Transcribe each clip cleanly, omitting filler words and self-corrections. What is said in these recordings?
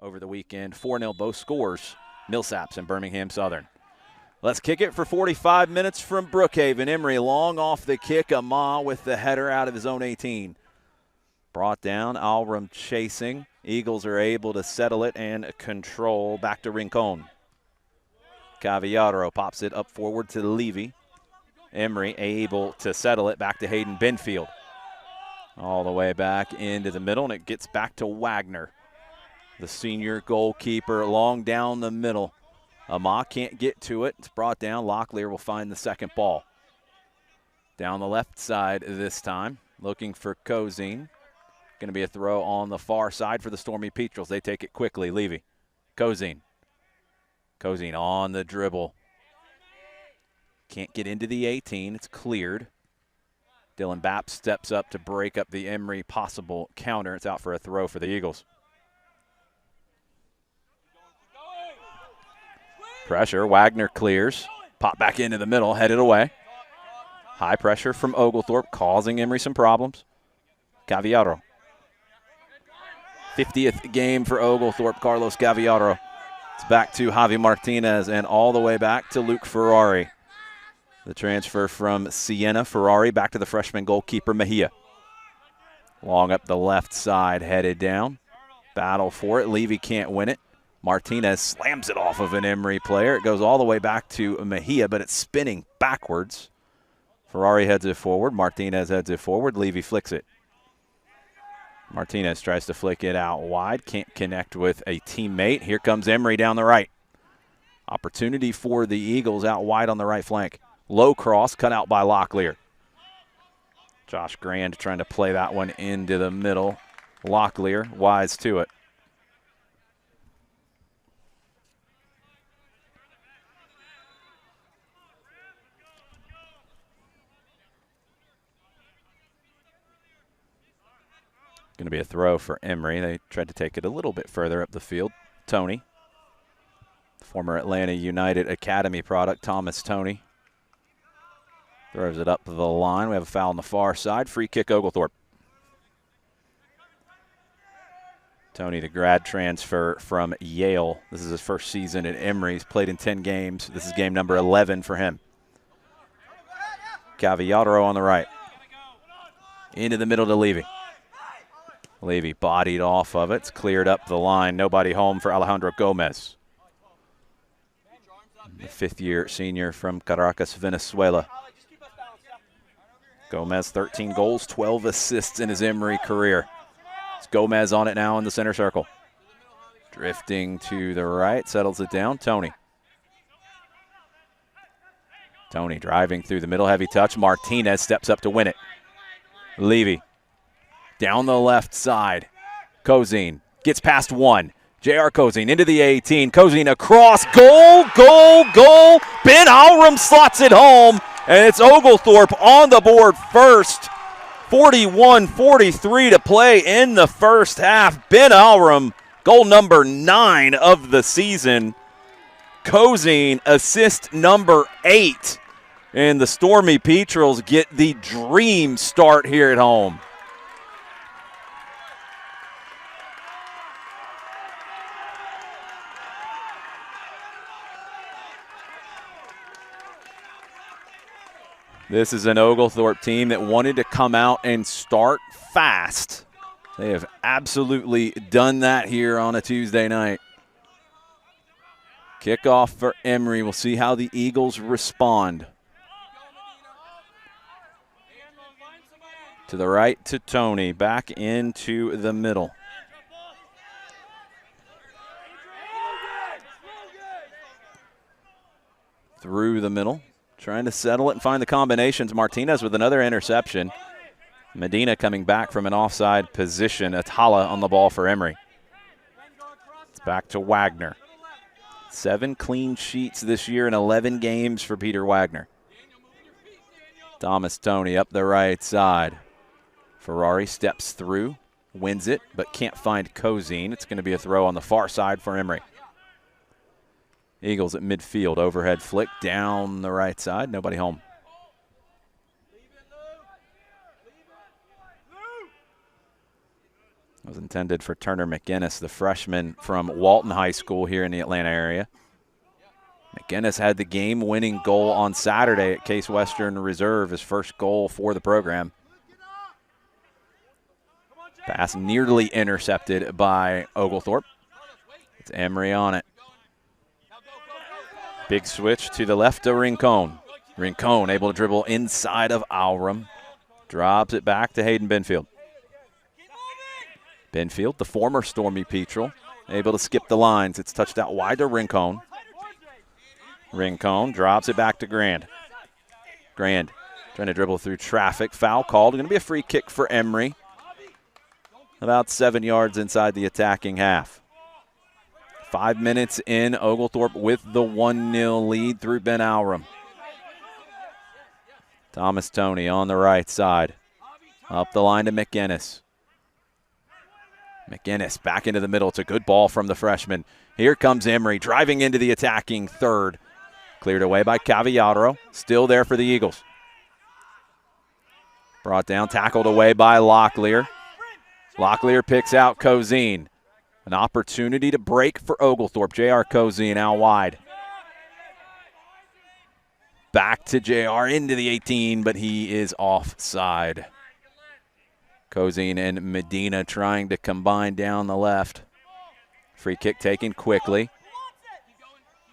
over the weekend. 4-0 both scores, Millsaps and Birmingham Southern. Let's kick it for 45 minutes from Brookhaven. Emory long off the kick. Ama with the header out of his own 18. Brought down, Alram chasing. Eagles are able to settle it and control. Back to Rincon. Cavallaro pops it up forward to Levy. Emory able to settle it back to Hayden Benfield. All the way back into the middle, and it gets back to Wagner. The senior goalkeeper long down the middle. Ama can't get to it. It's brought down. Locklear will find the second ball. Down the left side this time, looking for Cozine. Going to be a throw on the far side for the Stormy Petrels. They take it quickly. Levy. Cozine. Cozine on the dribble. Can't get into the 18. It's cleared. Dylan Bapp steps up to break up the Emory possible counter. It's out for a throw for the Eagles. Pressure. Wagner clears. Pop back into the middle. Headed away. High pressure from Oglethorpe, causing Emory some problems. Cavallaro. 50th game for Oglethorpe. Carlos Cavallaro. It's back to Javi Martinez and all the way back to Luke Ferrari. The transfer from Siena. Ferrari back to the freshman goalkeeper Mejia. Long up the left side, headed down. Battle for it. Levy can't win it. Martinez slams it off of an Emory player. It goes all the way back to Mejia, but it's spinning backwards. Ferrari heads it forward. Martinez heads it forward. Levy flicks it. Martinez tries to flick it out wide. Can't connect with a teammate. Here comes Emory down the right. Opportunity for the Eagles out wide on the right flank. Low cross cut out by Locklear. Josh Grand trying to play that one into the middle. Locklear wise to it. Going to be a throw for Emory. They tried to take it a little bit further up the field. Tony, former Atlanta United Academy product, Thomas Tony, throws it up the line. We have a foul on the far side. Free kick Oglethorpe. Tony, the grad transfer from Yale. This is his first season at Emory. He's played in 10 games. This is game number 11 for him. Cavallaro on the right. Into the middle to Levy. Levy bodied off of it. It's cleared up the line. Nobody home for Alejandro Gomez. The fifth-year senior from Caracas, Venezuela. Gomez, 13 goals, 12 assists in his Emory career. It's Gomez on it now in the center circle. Drifting to the right, settles it down. Tony. Tony driving through the middle, heavy touch. Martinez steps up to win it. Levy. Down the left side. Cozine gets past one. J.R. Cozine into the 18. Cozine across. Goal, goal, goal. Ben Alram slots it home, and it's Oglethorpe on the board first. 41-43 to play in the first half. Ben Alram, goal number 9 of the season. Cozine, assist number 8. And the Stormy Petrels get the dream start here at home. This is an Oglethorpe team that wanted to come out and start fast. They have absolutely done that here on a Tuesday night. Kickoff for Emory. We'll see how the Eagles respond. To the right to Tony. Back into the middle. Through the middle. Trying to settle it and find the combinations. Martinez with another interception. Medina coming back from an offside position. Atala on the ball for Emory. It's back to Wagner. 7 clean sheets this year in 11 games for Peter Wagner. Thomas Tony up the right side. Ferrari steps through, wins it, but can't find Cozine. It's going to be a throw on the far side for Emory. Eagles at midfield, overhead flick down the right side, nobody home. It was intended for Turner McGinnis, the freshman from Walton High School here in the Atlanta area. McGinnis had the game-winning goal on Saturday at Case Western Reserve, his first goal for the program. Pass nearly intercepted by Oglethorpe. It's Emory on it. Big switch to the left to Rincon. Rincon able to dribble inside of Alrum. Drops it back to Hayden Benfield. Benfield, the former Stormy Petrel, able to skip the lines. It's touched out wide to Rincon. Rincon drops it back to Grand. Grand trying to dribble through traffic. Foul called. Going to be a free kick for Emory. About 7 yards inside the attacking half. 5 minutes in, Oglethorpe with the 1-0 lead through Ben Alrum. Thomas Toney on the right side. Up the line to McGinnis. McGinnis back into the middle. It's a good ball from the freshman. Here comes Emory driving into the attacking third. Cleared away by Cavallaro. Still there for the Eagles. Brought down, tackled away by Locklear. Locklear picks out Cozine. An opportunity to break for Oglethorpe. J.R. Cozine out wide. Back to J.R. into the 18, but he is offside. Cozine and Medina trying to combine down the left. Free kick taken quickly.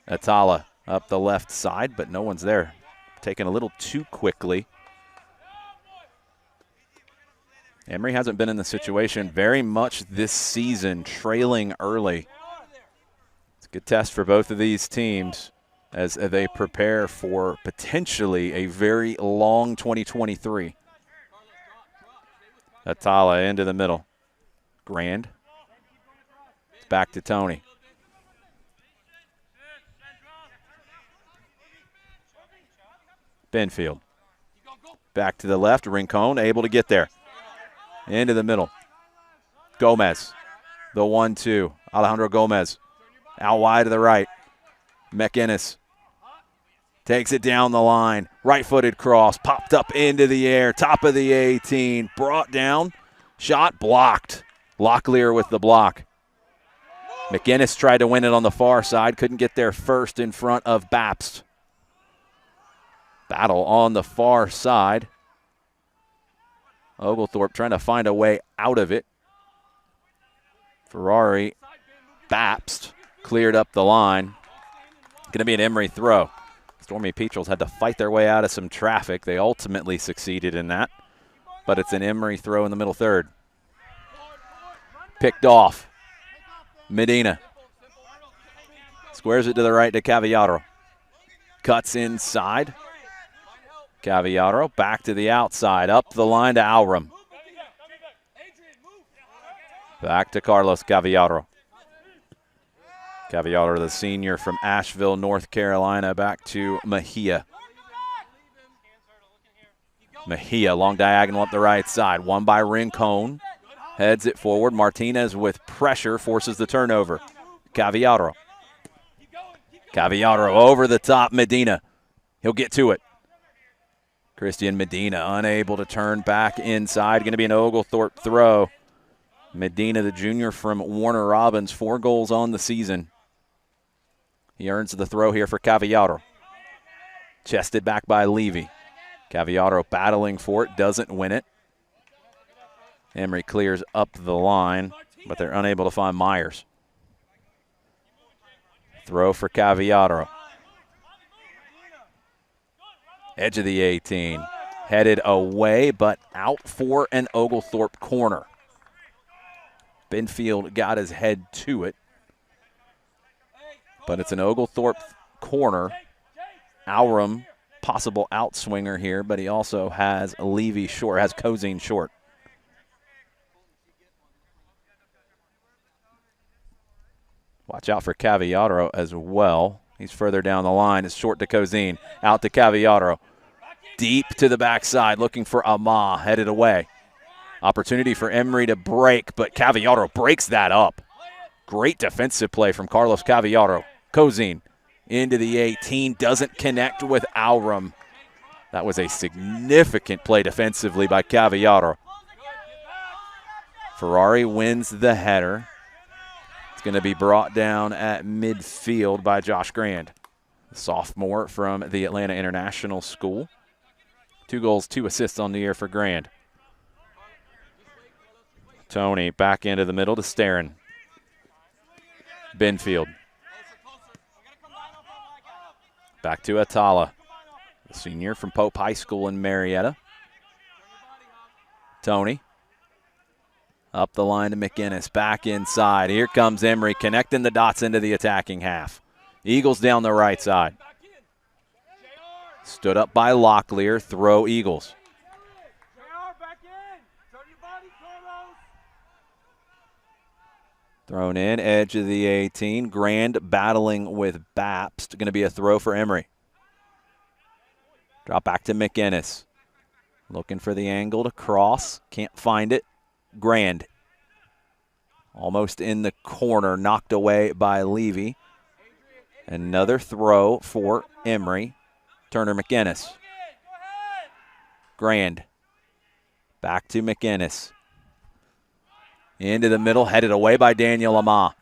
Atala up the left side, but no one's there. Taken a little too quickly. Emory hasn't been in the situation very much this season, trailing early. It's a good test for both of these teams as they prepare for potentially a very long 2023. Atala into the middle. Grand. It's back to Toney. Benfield. Back to the left. Rincon able to get there. Into the middle. Gomez. The 1-2. Alejandro Gomez. Out wide to the right. McInnes. Takes it down the line. Right-footed cross. Popped up into the air. Top of the 18. Brought down. Shot blocked. Locklear with the block. McInnes tried to win it on the far side. Couldn't get there first in front of Bapst. Battle on the far side. Oglethorpe trying to find a way out of it. Ferrari, Bapst cleared up the line. Going to be an Emory throw. Stormy Petrels had to fight their way out of some traffic. They ultimately succeeded in that. But it's an Emory throw in the middle third. Picked off. Medina. Squares it to the right to Cavallaro. Cuts inside. Cavallaro back to the outside. Up the line to Alrum. Back to Carlos Cavallaro. Cavallaro, the senior from Asheville, North Carolina, back to Mejia. Mejia, long diagonal up the right side. Won by Rincon. Heads it forward. Martinez with pressure forces the turnover. Cavallaro. Cavallaro over the top. Medina. He'll get to it. Christian Medina unable to turn back inside. Going to be an Oglethorpe throw. Medina, the junior from Warner Robins, 4 goals on the season. He earns the throw here for Cavallaro. Chested back by Levy. Cavallaro battling for it, doesn't win it. Emory clears up the line, but they're unable to find Myers. Throw for Cavallaro. Edge of the 18. Headed away, but out for an Oglethorpe corner. Benfield got his head to it. But it's an Oglethorpe corner. Alrum, possible outswinger here, but he also has Levy short, has Cozine short. Watch out for Cavallaro as well. He's further down the line. It's short to Cozine. Out to Cavallaro. Deep to the backside, looking for Amah, headed away. Opportunity for Emory to break, but Cavallaro breaks that up. Great defensive play from Carlos Cavallaro. Cozine into the 18, doesn't connect with Alrum. That was a significant play defensively by Cavallaro. Ferrari wins the header. It's going to be brought down at midfield by Josh Grand, the sophomore from the Atlanta International School. 2 goals, 2 assists on the year for Grand. Tony back into the middle to Starin. Benfield. Back to Atala, the senior from Pope High School in Marietta. Tony. Up the line to McInnes, back inside. Here comes Emory, connecting the dots into the attacking half. Eagles down the right side. Stood up by Locklear, throw Eagles. Thrown in, edge of the 18. Grand battling with Bapst. Going to be a throw for Emory. Drop back to McInnes. Looking for the angle to cross. Can't find it. Grand. Almost in the corner, knocked away by Levy. Another throw for Emory. Turner McInnes. Grand. Back to McInnes. Into the middle, headed away by Daniel Amah.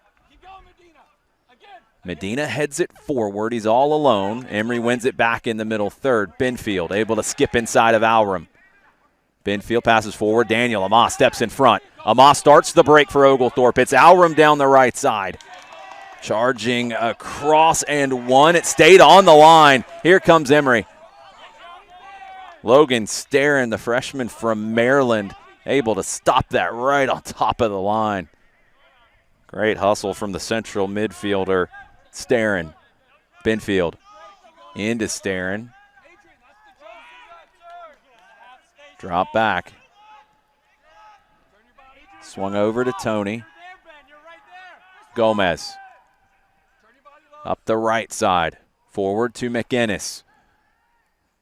Medina heads it forward. He's all alone. Emory wins it back in the middle third. Benfield able to skip inside of Alram. Benfield passes forward. Daniel Amah steps in front. Amah starts the break for Oglethorpe. It's Alram down the right side. Charging across and one. It stayed on the line. Here comes Emory. Logan Starin, the freshman from Maryland, able to stop that right on top of the line. Great hustle from the central midfielder, Starin. Benfield into Starin. Drop back. Swung over to Tony. Gomez. Up the right side. Forward to McInnes.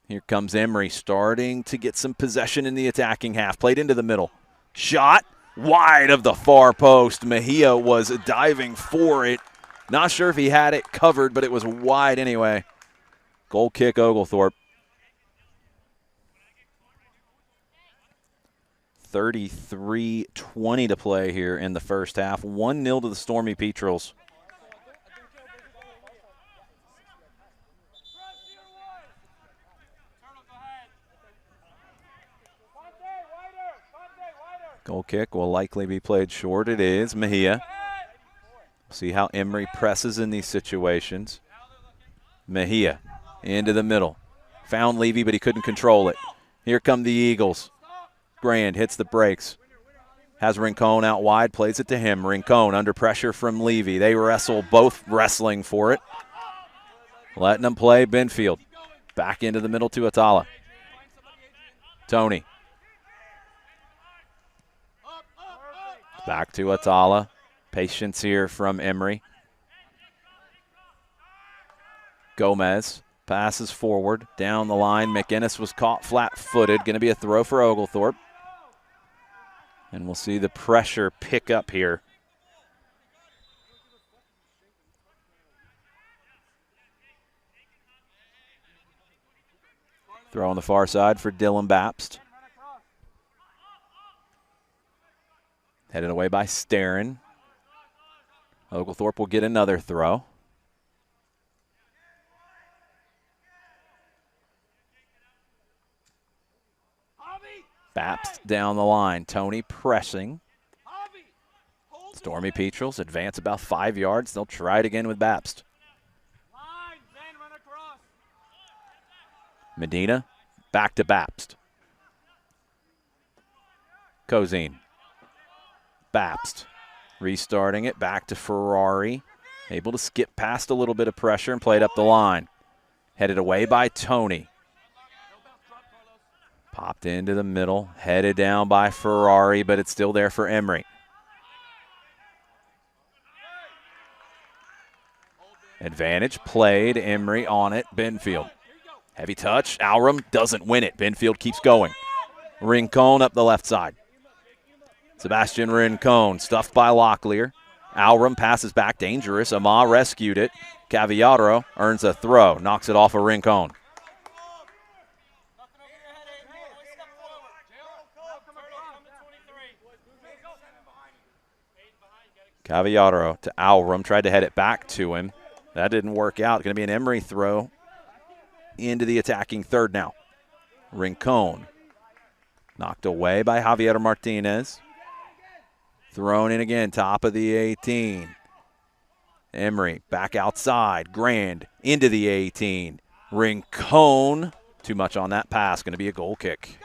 Here comes Emory starting to get some possession in the attacking half. Played into the middle. Shot wide of the far post. Mejia was diving for it. Not sure if he had it covered, but it was wide anyway. Goal kick Oglethorpe. 33-20 to play here in the first half. 1-0 to the Stormy Petrels. Goal kick will likely be played short. It is Mejia. See how Emory presses in these situations. Mejia into the middle. Found Levy, but he couldn't control it. Here come the Eagles. Grand hits the brakes. Has Rincon out wide, plays it to him. Rincon under pressure from Levy. They wrestle, both wrestling for it. Letting them play Benfield. Back into the middle to Atala. Tony. Back to Atala. Patience here from Emory. Gomez passes forward, down the line. McInnes was caught flat-footed. Going to be a throw for Oglethorpe. And we'll see the pressure pick up here. Throw on the far side for Dylan Bapst. Headed away by Starin. Oglethorpe will get another throw. Bapst down the line. Tony pressing. Stormy Petrels advance about 5 yards. They'll try it again with Bapst. Medina back to Bapst. Cozine. Bapst restarting it back to Ferrari. Able to skip past a little bit of pressure and played up the line. Headed away by Tony. Popped into the middle. Headed down by Ferrari, but it's still there for Emory. Advantage played. Emory on it. Benfield. Heavy touch. Alram doesn't win it. Benfield keeps going. Rincon up the left side. Sebastian Rincon stuffed by Locklear. Alram passes back, dangerous. Amah rescued it. Cavallaro earns a throw, knocks it off of Rincon. Cavallaro to Alrum, tried to head it back to him. That didn't work out. Going to be an Emory throw into the attacking third now. Rincon knocked away by Javier Martinez. Thrown in again, top of the 18. Emory back outside. Grand into the 18. Rincon, too much on that pass. Going to be a goal kick.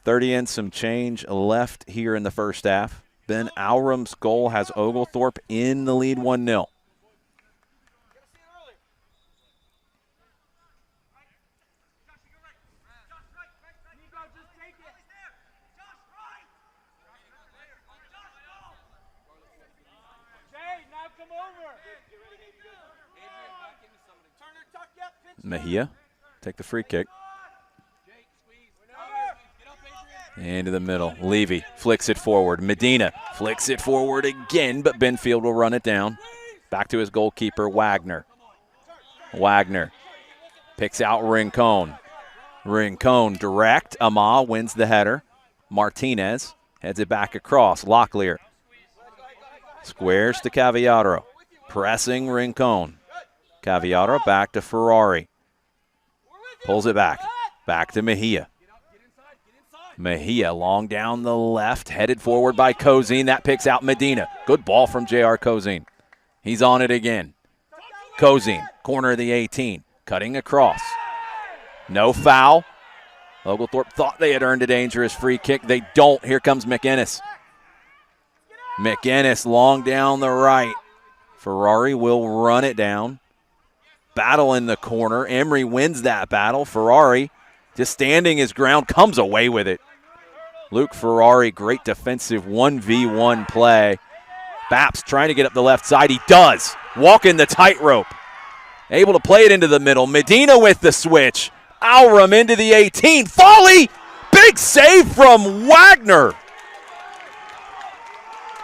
30 and some change left here in the first half. Ben Alrum's goal has Oglethorpe in the lead 1-0. Mejia take the free kick. Into the middle. Levy flicks it forward. Medina flicks it forward again, but Benfield will run it down. Back to his goalkeeper, Wagner. Wagner picks out Rincon. Rincon direct. Ama wins the header. Martinez heads it back across. Locklear squares to Cavallaro. Pressing Rincon. Cavallaro back to Ferrari. Pulls it back. Back to Mejia. Mejia long down the left, headed forward by Cozine. That picks out Medina. Good ball from J.R. Cozine. He's on it again. Cozine, corner of the 18, cutting across. No foul. Oglethorpe thought they had earned a dangerous free kick. They don't. Here comes McInnes. McInnes long down the right. Ferrari will run it down. Battle in the corner. Emory wins that battle. Ferrari just standing his ground, comes away with it. Luke Ferrari, great defensive 1v1 play. Baps trying to get up the left side. He does. Walking the tightrope. Able to play it into the middle. Medina with the switch. Alrum into the 18. Foley! Big save from Wagner.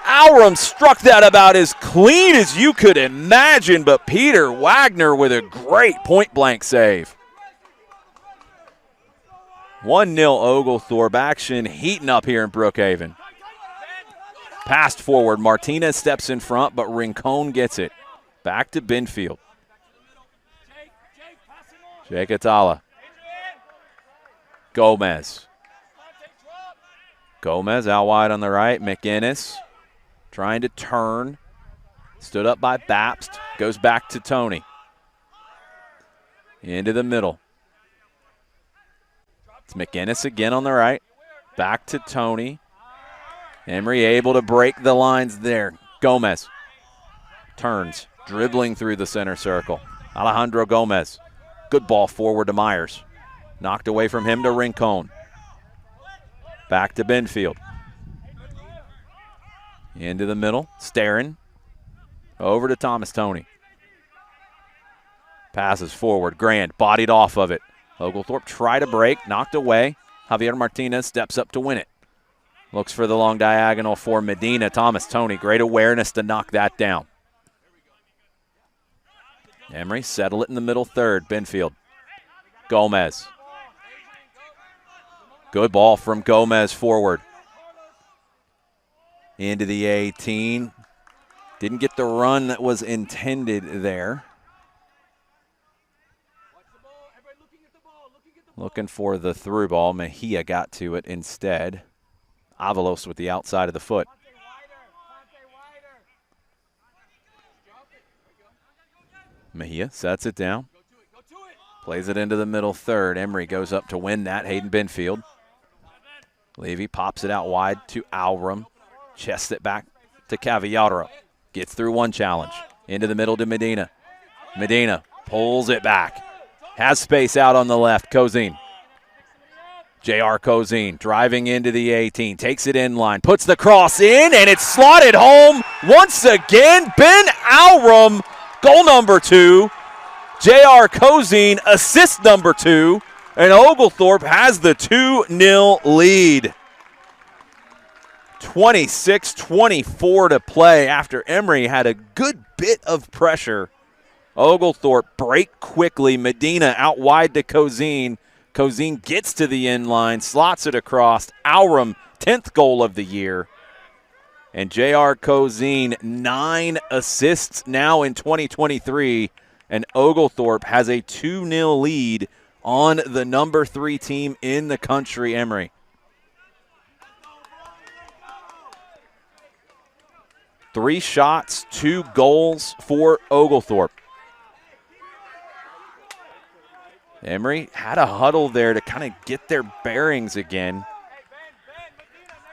Alrum struck that about as clean as you could imagine, but Peter Wagner with a great point-blank save. 1-0 Oglethorpe. Action heating up here in Brookhaven. Passed forward. Martinez steps in front, but Rincon gets it. Back to Benfield. Jake Atala. Gomez. Gomez out wide on the right. McInnes trying to turn. Stood up by Bapst. Goes back to Tony. Into the middle. It's McInnes again on the right. Back to Tony. Emory able to break the lines there. Gomez turns, dribbling through the center circle. Alejandro Gomez. Good ball forward to Myers. Knocked away from him to Rincon. Back to Benfield. Into the middle. Staring. Over to Thomas Tony. Passes forward. Grand bodied off of it. Oglethorpe try to break. Knocked away. Javier Martinez steps up to win it. Looks for the long diagonal for Medina. Thomas Tony, great awareness to knock that down. Emory settle it in the middle third. Benfield. Gomez. Good ball from Gomez forward. Into the 18. Didn't get the run that was intended there. Looking for the through ball. Mejia got to it instead. Avalos with the outside of the foot. Mejia sets it down. Plays it into the middle third. Emory goes up to win that. Hayden Benfield. Levy pops it out wide to Alrum. Chests it back to Cavallaro. Gets through one challenge. Into the middle to Medina. Medina pulls it back. Has space out on the left. Cozine. J.R. Cozine driving into the 18. Takes it in line. Puts the cross in, and it's slotted home once again. Ben Alrum, goal number 2. J.R. Cozine, assist number 2. And Oglethorpe has the 2-0 lead. 26-24 to play after Emory had a good bit of pressure. Oglethorpe break quickly. Medina out wide to Cozine. Cozine gets to the end line, slots it across. Alrum, 10th goal of the year. And J.R. Cozine, 9 assists now in 2023, and Oglethorpe has a 2-0 lead on the number 3 team in the country, Emory. 3 shots, 2 goals for Oglethorpe. Emory had a huddle there to kind of get their bearings again.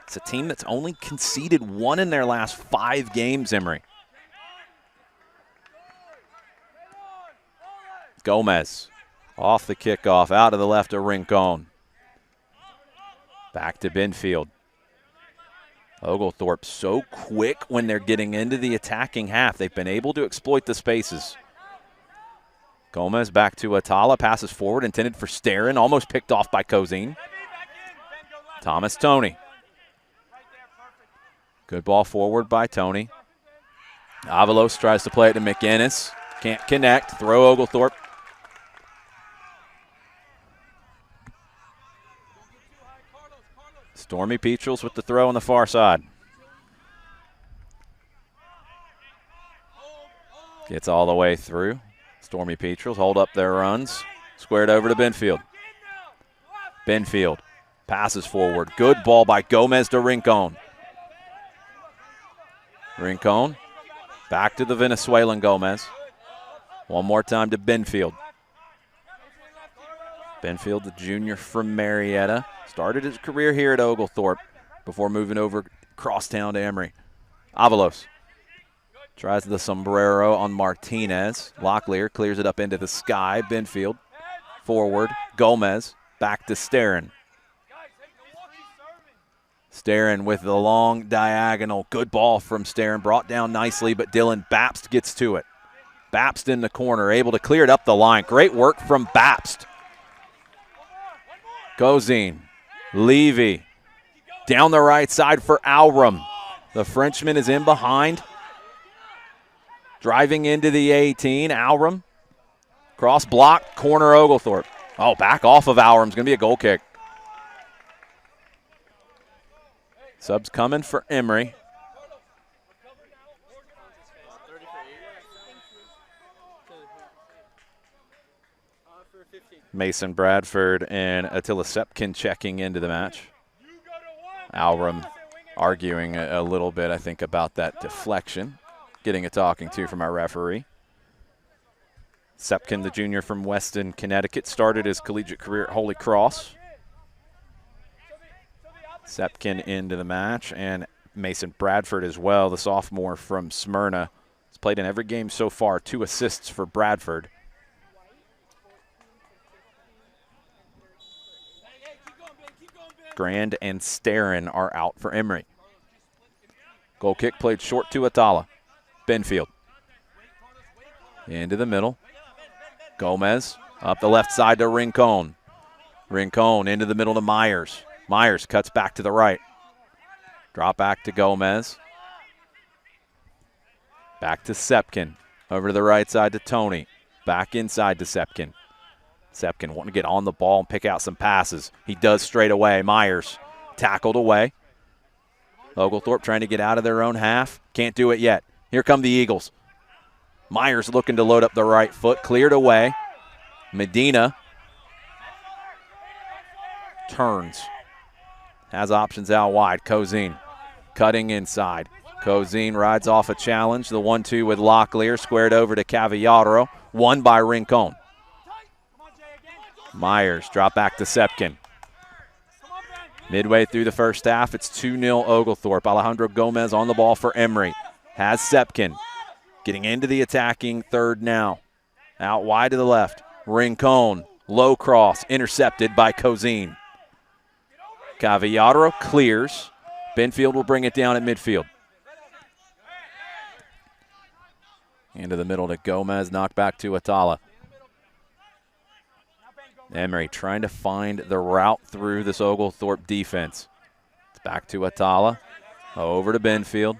It's a team that's only conceded 1 in their last 5 games, Emory. Gomez off the kickoff, out to the left of Rincon. Back to Benfield. Oglethorpe so quick when they're getting into the attacking half. They've been able to exploit the spaces. Gomez back to Atala, passes forward, intended for Starrin, almost picked off by Cozine. Thomas Tony. Good ball forward by Tony. Avalos tries to play it to McInnes. Can't connect. Throw Oglethorpe. Stormy Petrels with the throw on the far side. Gets all the way through. Stormy Petrels hold up their runs. Squared over to Benfield. Benfield passes forward. Good ball by Gomez to Rincon. Rincon back to the Venezuelan Gomez. One more time to Benfield. Benfield, the junior from Marietta. Started his career here at Oglethorpe before moving over crosstown to Emory. Avalos tries the sombrero on Martinez. Locklear clears it up into the sky. Benfield forward. Gomez back to Starrin. Starrin with the long diagonal. Good ball from Starrin. Brought down nicely, but Dylan Bapst gets to it. Bapst in the corner, able to clear it up the line. Great work from Bapst. Cozine. Levy down the right side for Alrum. The Frenchman is in behind. Driving into the 18, Alrum. Cross block, corner Oglethorpe. Oh, back off of Alrum. It's going to be a goal kick. Subs coming for Emory. Mason Bradford and Attila Sepkin checking into the match. Alrum arguing a little bit, I think, about that deflection. Getting a talking to from our referee. Sepkin, the junior from Weston, Connecticut, started his collegiate career at Holy Cross. Sepkin into the match, and Mason Bradford as well, the sophomore from Smyrna. He's played in every game so far, 2 assists for Bradford. Grand and Starrin are out for Emory. Goal kick played short to Atala. Benfield. Into the middle. Gomez up the left side to Rincon. Rincon into the middle to Myers. Myers cuts back to the right. Drop back to Gomez. Back to Sepkin. Over to the right side to Tony. Back inside to Sepkin. Sepkin wanting to get on the ball and pick out some passes. He does straight away. Myers tackled away. Oglethorpe trying to get out of their own half. Can't do it yet. Here come the Eagles. Myers looking to load up the right foot. Cleared away. Medina turns. Has options out wide. Cozine cutting inside. Cozine rides off a challenge. The 1-2 with Locklear. Squared over to Cavallaro. Won by Rincon. Myers drop back to Sepkin. Midway through the first half, it's 2-0 Oglethorpe. Alejandro Gomez on the ball for Emory. Has Sepkin. Getting into the attacking third now. Out wide to the left. Rincon. Low cross. Intercepted by Cozine. Cavallaro clears. Benfield will bring it down at midfield. Into the middle to Gomez. Knocked back to Atala. Emory trying to find the route through this Oglethorpe defense. It's back to Atala. Over to Benfield.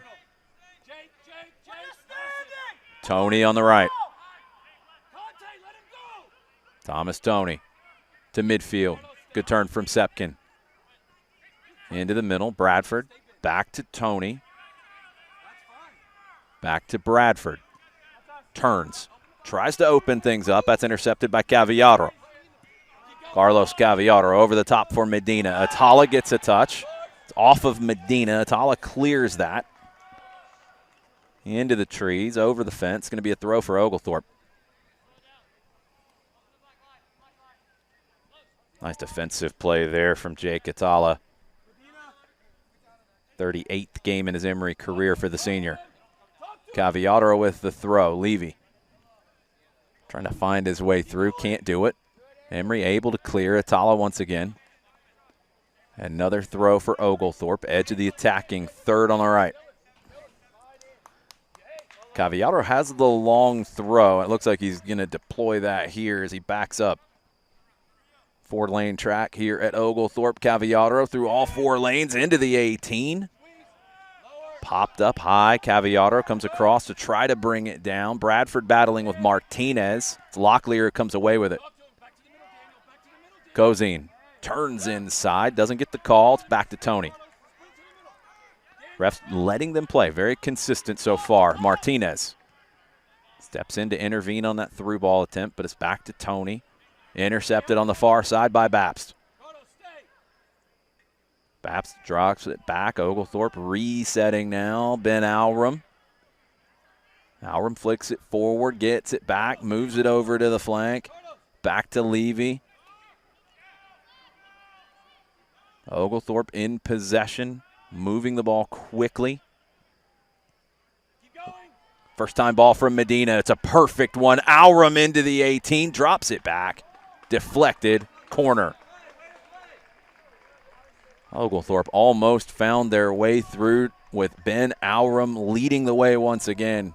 Tony on the right. Thomas Tony to midfield. Good turn from Sepkin. Into the middle. Bradford back to Tony. Back to Bradford. Turns. Tries to open things up. That's intercepted by Cavallaro. Carlos Cavallaro over the top for Medina. Atala gets a touch. It's off of Medina. Atala clears that. Into the trees, over the fence. Going to be a throw for Oglethorpe. Nice defensive play there from Jake Atala. 38th game in his Emory career for the senior. Cavallaro with the throw. Levy trying to find his way through. Can't do it. Emory able to clear. Atala once again. Another throw for Oglethorpe. Edge of the attacking third on the right. Cavallaro has the long throw. It looks like he's going to deploy that here as he backs up. 4-lane track here at Oglethorpe. Cavallaro through all 4 lanes into the 18. Popped up high. Cavallaro comes across to try to bring it down. Bradford battling with Martinez. It's Locklear who comes away with it. Cozine turns inside. Doesn't get the call. It's back to Tony. Refs letting them play. Very consistent so far. Martinez steps in to intervene on that through ball attempt, but it's back to Tony. Intercepted on the far side by Babst. Babst drops it back. Oglethorpe resetting now. Ben Alrum. Alrum flicks it forward, gets it back, moves it over to the flank. Back to Levy. Oglethorpe in possession, moving the ball quickly. First time ball from Medina. It's a perfect one. Alrum into the 18, drops it back. Deflected, corner. Oglethorpe almost found their way through with Ben Alrum leading the way once again.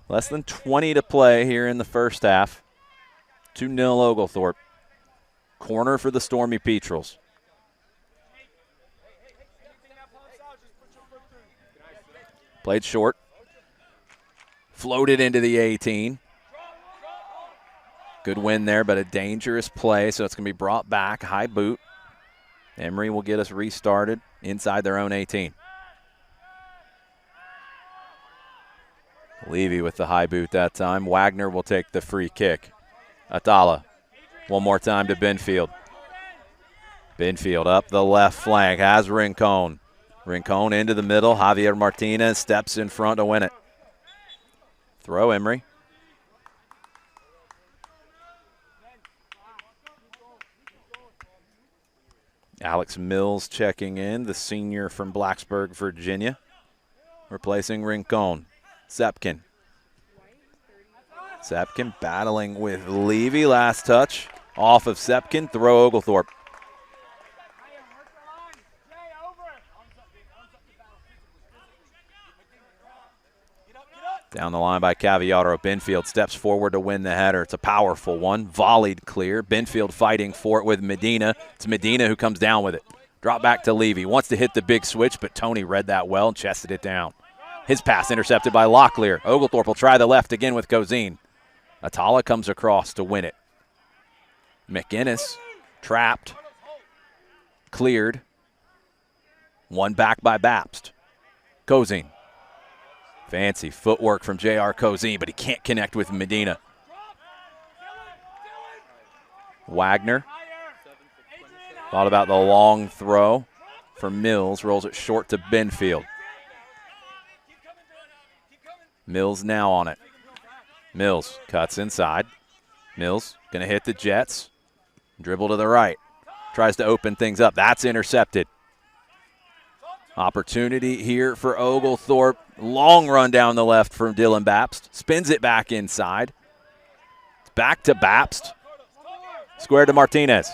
Less than 20 to play here in the first half. 2-0 Oglethorpe. Corner for the Stormy Petrels. Played short. Floated into the 18. Good win there, but a dangerous play, so it's going to be brought back. High boot. Emory will get us restarted inside their own 18. Levy with the high boot that time. Wagner will take the free kick. Atala. One more time to Benfield. Benfield up the left flank. Has Rincon. Rincon into the middle. Javier Martinez steps in front to win it. Throw Emory. Alex Mills checking in, the senior from Blacksburg, Virginia, replacing Rincon. Sepkin. Sepkin battling with Levy. Last touch off of Sepkin. Throw Oglethorpe. Down the line by Cavallaro. Benfield steps forward to win the header. It's a powerful one. Volleyed clear. Benfield fighting for it with Medina. It's Medina who comes down with it. Drop back to Levy. Wants to hit the big switch, but Tony read that well and chested it down. His pass intercepted by Locklear. Oglethorpe will try the left again with Cozine. Atala comes across to win it. McInnes trapped. Cleared. One back by Babst. Cozine. Fancy footwork from J.R. Cozine, but he can't connect with Medina. Wagner. Thought about the long throw for Mills. Rolls it short to Benfield. Mills now on it. Mills cuts inside. Mills going to hit the Jets. Dribble to the right. Tries to open things up. That's intercepted. Opportunity here for Oglethorpe. Long run down the left from Dylan Babst. Spins it back inside. It's back to Babst. Square to Martinez.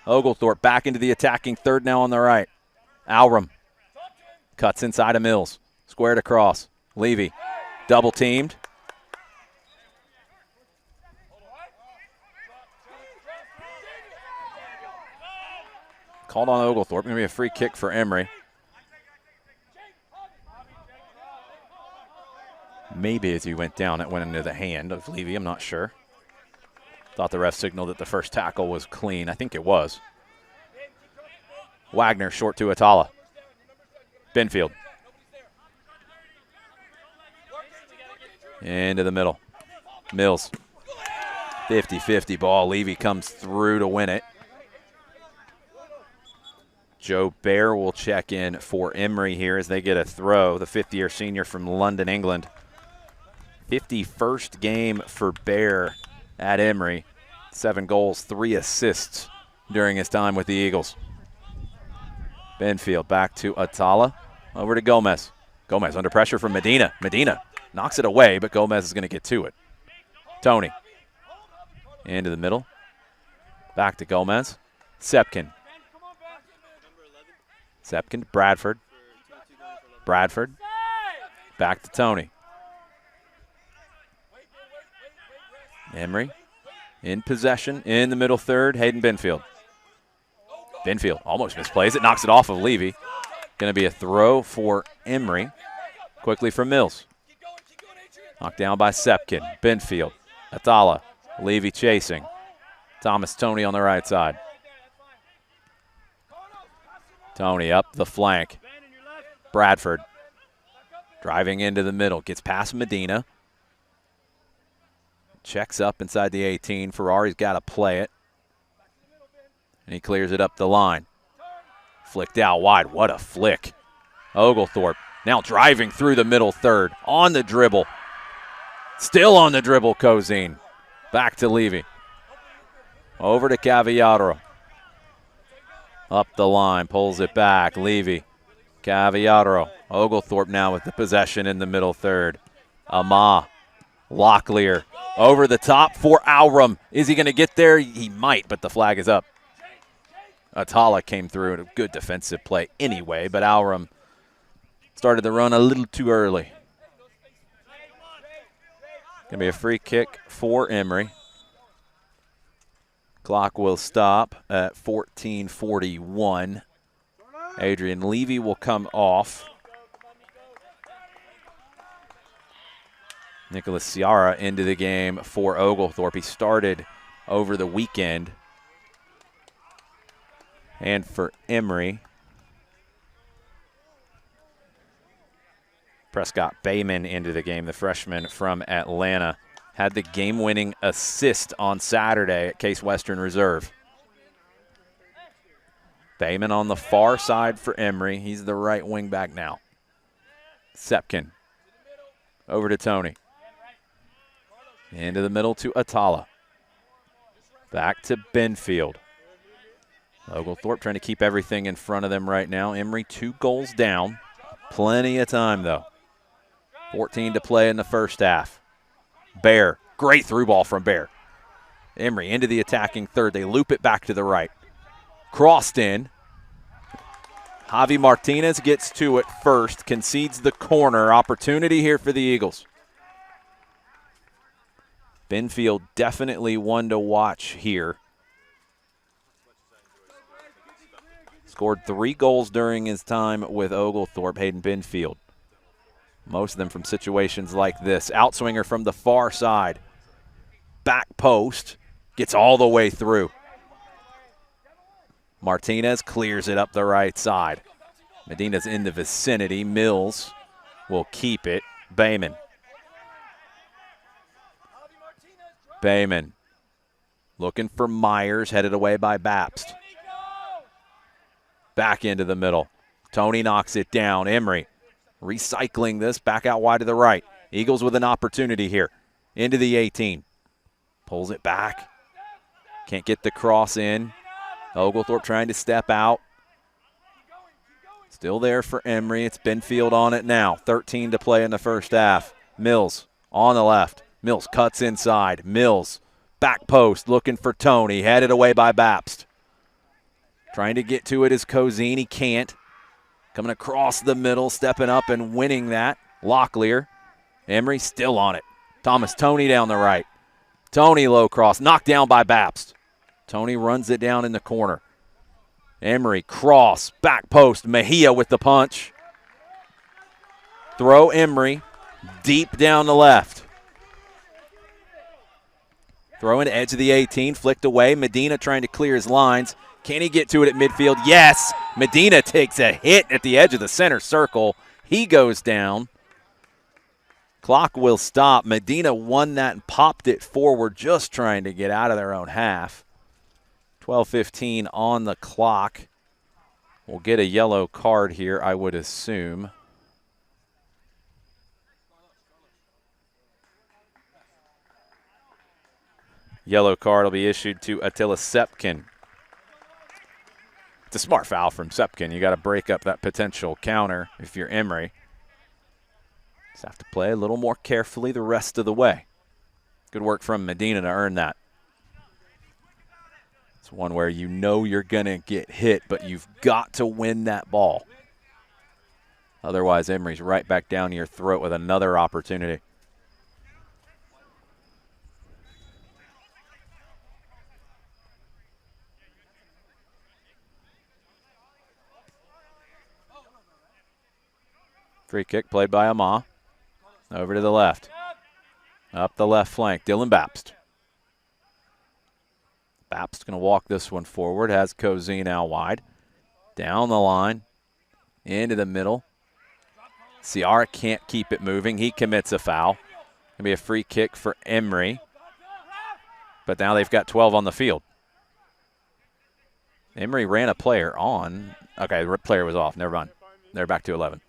Oglethorpe back into the attacking third now on the right. Alrum cuts inside of Mills. Squared across. Levy double teamed. Called on Oglethorpe. Going to be a free kick for Emory. Maybe as he went down, it went into the hand of Levy. I'm not sure. Thought the ref signaled that the first tackle was clean. I think it was. Wagner short to Atala. Benfield. Into the middle. Mills. 50-50 ball. Levy comes through to win it. Joe Bear will check in for Emory here as they get a throw. The fifth-year senior from London, England. 51st game for Bear at Emory. 7 goals, 3 assists during his time with the Eagles. Benfield back to Atala. Over to Gomez. Gomez under pressure from Medina. Medina knocks it away, but Gomez is going to get to it. Tony. Into the middle. Back to Gomez. Sepkin. Sepkin, Bradford. Bradford. Back to Tony. Emory in possession in the middle third. Hayden Benfield. Benfield almost misplays it, knocks it off of Levy. Going to be a throw for Emory. Quickly from Mills. Knocked down by Sepkin. Benfield. Atala. Levy chasing. Thomas Tony on the right side. Tony up the flank. Bradford. Driving into the middle. Gets past Medina. Checks up inside the 18. Ferrari's got to play it. And he clears it up the line. Flicked out wide. What a flick. Oglethorpe now driving through the middle third. On the dribble. Still on the dribble, Cozine. Back to Levy. Over to Cavallaro. Up the line. Pulls it back. Levy. Cavallaro. Oglethorpe now with the possession in the middle third. Amah. Locklear. Over the top for Aurum. Is he going to get there? He might, but the flag is up. Atala came through in a good defensive play anyway, but Aurum started the run a little too early. Going to be a free kick for Emory. Clock will stop at 14:41. Adrian Levy will come off. Nicholas Ciara into the game for Oglethorpe. He started over the weekend. And for Emory, Prescott Bayman into the game, the freshman from Atlanta. Had the game-winning assist on Saturday at Case Western Reserve. Bayman on the far side for Emory. He's the right wing back now. Sepkin. Over to Tony. Into the middle to Atala. Back to Benfield. Oglethorpe trying to keep everything in front of them right now. Emory 2 goals down. Plenty of time, though. 14 to play in the first half. Bear. Great through ball from Bear. Emory into the attacking third. They loop it back to the right. Crossed in. Javi Martinez gets to it first. Concedes the corner. Opportunity here for the Eagles. Benfield definitely one to watch here. Scored 3 goals during his time with Oglethorpe, Hayden Benfield. Most of them from situations like this. Outswinger from the far side. Back post. Gets all the way through. Martinez clears it up the right side. Medina's in the vicinity. Mills will keep it. Bayman. Bayman. Looking for Myers. Headed away by Bapst. Back into the middle. Tony knocks it down. Emory recycling this back out wide to the right. Eagles with an opportunity here. Into the 18. Pulls it back. Can't get the cross in. Oglethorpe trying to step out. Still there for Emory. It's Benfield on it now. 13 to play in the first half. Mills on the left. Mills cuts inside. Mills back post looking for Tony. Headed away by Bapst. Trying to get to it is Cozine. He can't. Coming across the middle, stepping up and winning that. Locklear. Emory still on it. Thomas Tony down the right. Tony low cross. Knocked down by Bapst. Tony runs it down in the corner. Emory cross. Back post. Mejia with the punch. Throw Emory deep down the left. Throw into edge of the 18. Flicked away. Medina trying to clear his lines. Can he get to it at midfield? Yes. Medina takes a hit at the edge of the center circle. He goes down. Clock will stop. Medina won that and popped it forward, just trying to get out of their own half. 12:15 on the clock. We'll get a yellow card here, I would assume. Yellow card will be issued to Attila Sepkin. It's a smart foul from Sepkin. You got to break up that potential counter if you're Emory. Just have to play a little more carefully the rest of the way. Good work from Medina to earn that. It's one where you know you're going to get hit, but you've got to win that ball. Otherwise, Emory's right back down your throat with another opportunity. Free kick played by Ama. Over to the left. Up the left flank, Dylan Bapst. Bapst going to walk this one forward. Has Cozy now wide. Down the line. Into the middle. Ciara can't keep it moving. He commits a foul. Going to be a free kick for Emory. But now they've got 12 on the field. Emory ran a player on. Okay, the player was off. Never mind. They're back to 11.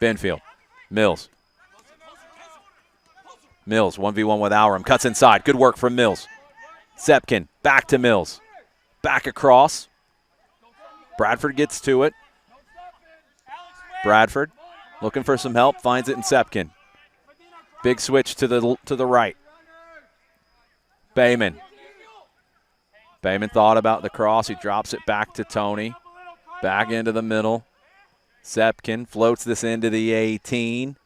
Benfield. Mills. Mills, 1v1 with Alram. Cuts inside. Good work from Mills. Sepkin, back to Mills. Back across. Bradford gets to it. Bradford looking for some help. Finds it in Sepkin. Big switch to the right. Bayman. Bayman thought about the cross. He drops it back to Tony. Back into the middle. Sepkin floats this into the 18.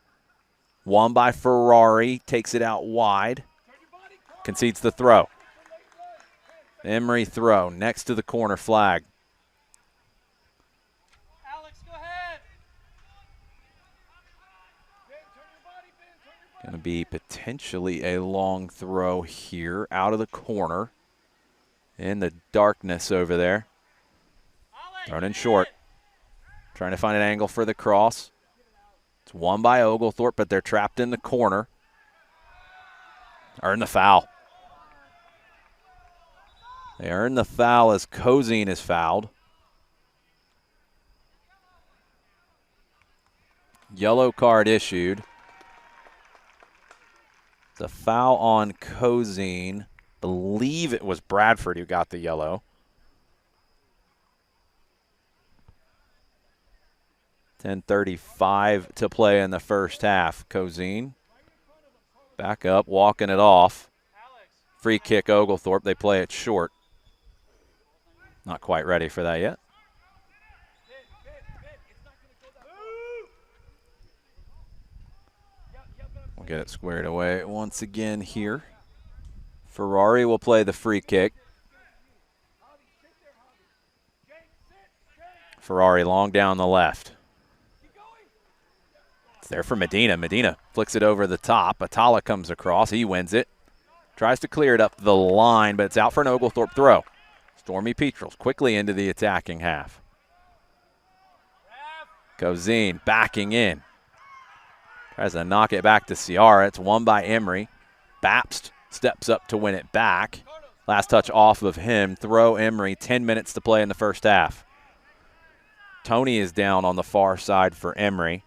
Won by Ferrari. Takes it out wide. Concedes the throw. Emory throw next to the corner flag. Alex, go ahead. Going to be potentially a long throw here out of the corner. In the darkness over there. Thrown in short. Trying to find an angle for the cross. It's won by Oglethorpe, but they're trapped in the corner. Earn the foul. They earn the foul as Kozine is fouled. Yellow card issued. The foul on Kozine. Believe it was Bradford who got the yellow. 10:35 to play in the first half. Kozine back up, walking it off. Free kick Oglethorpe. They play it short. Not quite ready for that yet. We'll get it squared away once again here. Ferrari will play the free kick. Ferrari long down the left. It's there for Medina. Medina flicks it over the top. Atala comes across. He wins it. Tries to clear it up the line, but it's out for an Oglethorpe throw. Stormy Petrels quickly into the attacking half. Kozine backing in. Tries to knock it back to Ciara. It's won by Emory. Bapst steps up to win it back. Last touch off of him. Throw Emory. 10 minutes to play in the first half. Tony is down on the far side for Emory.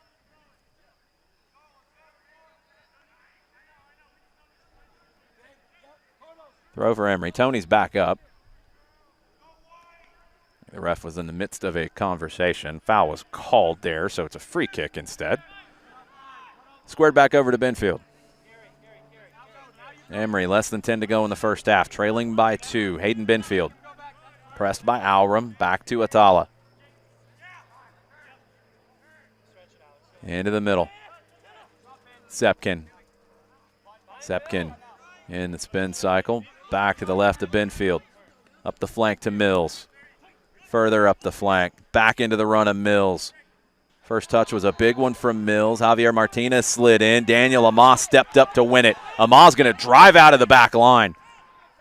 Throw for Emory. Tony's back up. The ref was in the midst of a conversation. Foul was called there, so it's a free kick instead. Squared back over to Benfield. Emory, less than 10 to go in the first half, trailing by 2. Hayden Benfield. Pressed by Alram. Back to Atala. Into the middle. Sepkin. Sepkin in the spin cycle. Back to the left of Benfield. Up the flank to Mills. Further up the flank. Back into the run of Mills. First touch was a big one from Mills. Javier Martinez slid in. Daniel Ama stepped up to win it. Ama's going to drive out of the back line.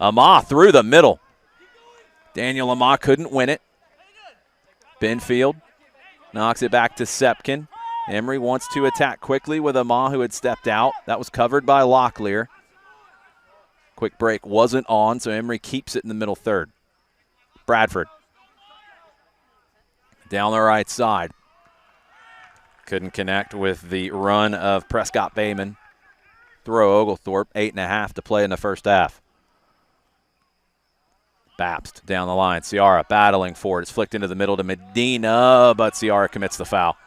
Ama through the middle. Daniel Lamont couldn't win it. Benfield knocks it back to Sepkin. Emory wants to attack quickly with Amah, who had stepped out. That was covered by Locklear. Quick break wasn't on, so Emory keeps it in the middle third. Bradford down the right side. Couldn't connect with the run of Prescott Bayman. Throw Oglethorpe, 8.5 to play in the first half. Babst down the line. Ciara battling for it. It's flicked into the middle to Medina, but Ciara commits the foul.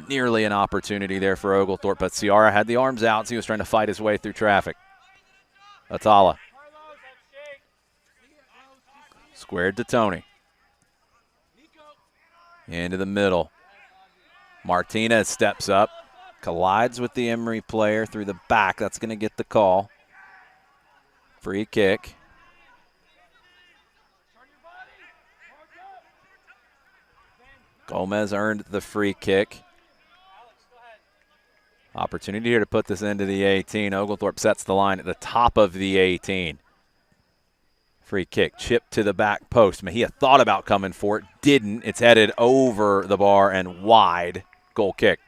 Nearly an opportunity there for Oglethorpe, but Ciara had the arms out, so he was trying to fight his way through traffic. Atala. Squared to Tony. Into the middle. Martinez steps up. Collides with the Emory player through the back. That's going to get the call. Free kick. Gomez earned the free kick. Opportunity here to put this into the 18. Oglethorpe sets the line at the top of the 18. Free kick, chip to the back post. Mejia thought about coming for it, didn't. It's headed over the bar and wide. Goal kick.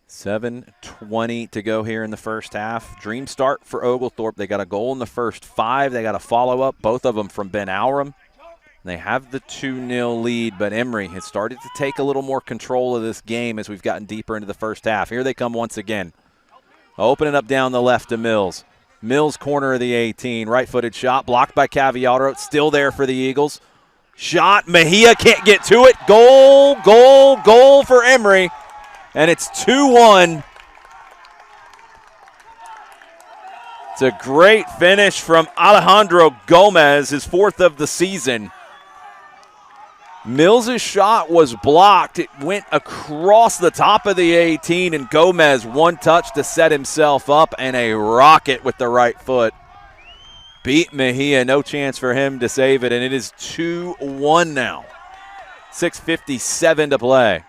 $7:20 to go here in the first half. Dream start for Oglethorpe. They got a goal in the first 5. They got a follow-up, both of them from Ben Aurum. They have the 2-0 lead, but Emory has started to take a little more control of this game as we've gotten deeper into the first half. Here they come once again. Opening up down the left to Mills. Mills, corner of the 18. Right-footed shot, blocked by Caviato. It's still there for the Eagles. Shot, Mejia can't get to it. Goal, goal, goal for Emory. And it's 2-1. It's a great finish from Alejandro Gomez, his 4th of the season. Mills' shot was blocked. It went across the top of the 18, and Gomez one touch to set himself up, and a rocket with the right foot. Beat Mejia, no chance for him to save it, and it is 2-1 now. 6:57 to play.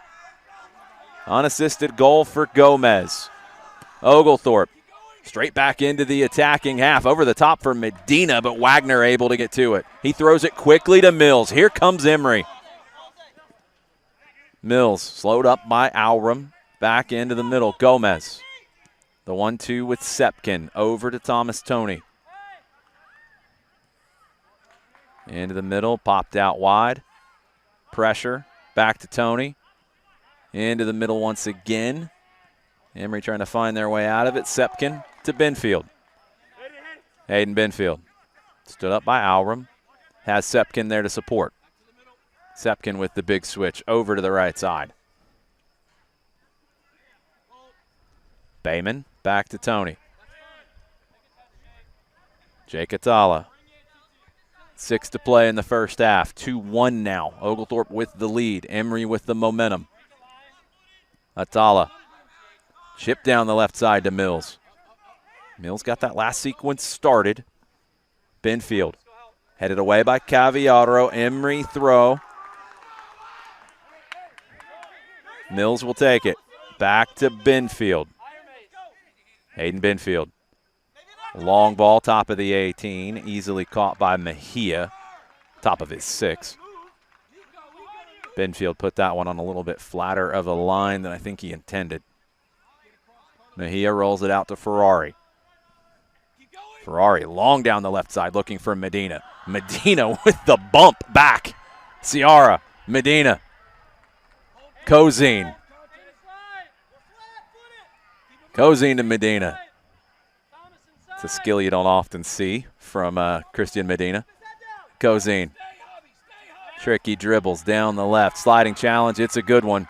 Unassisted goal for Gomez. Oglethorpe straight back into the attacking half. Over the top for Medina, but Wagner able to get to it. He throws it quickly to Mills. Here comes Emory. Mills slowed up by Aurum. Back into the middle. Gomez. The 1-2 with Sepkin. Over to Thomas Toney. Into the middle. Popped out wide. Pressure. Back to Toney. Into the middle once again. Emory trying to find their way out of it. Sepkin to Benfield. Hayden Benfield. Stood up by Aurum. Has Sepkin there to support. Sepkin with the big switch over to the right side. Bayman back to Toney. Jake Atala. 6 to play in the first half. 2-1 now. Oglethorpe with the lead. Emory with the momentum. Atala. Chip down the left side to Mills. Mills got that last sequence started. Benfield. Headed away by Caviato. Emory throw. Mills will take it. Back to Benfield. Hayden Benfield. Long ball, top of the 18. Easily caught by Mejia. Top of his 6. Benfield put that one on a little bit flatter of a line than I think he intended. Mejia rolls it out to Ferrari. Ferrari long down the left side looking for Medina. Medina with the bump back. Ciara, Medina. Cozine. Cozine to Medina. It's a skill you don't often see from Christian Medina. Cozine. Tricky dribbles down the left. Sliding challenge. It's a good one.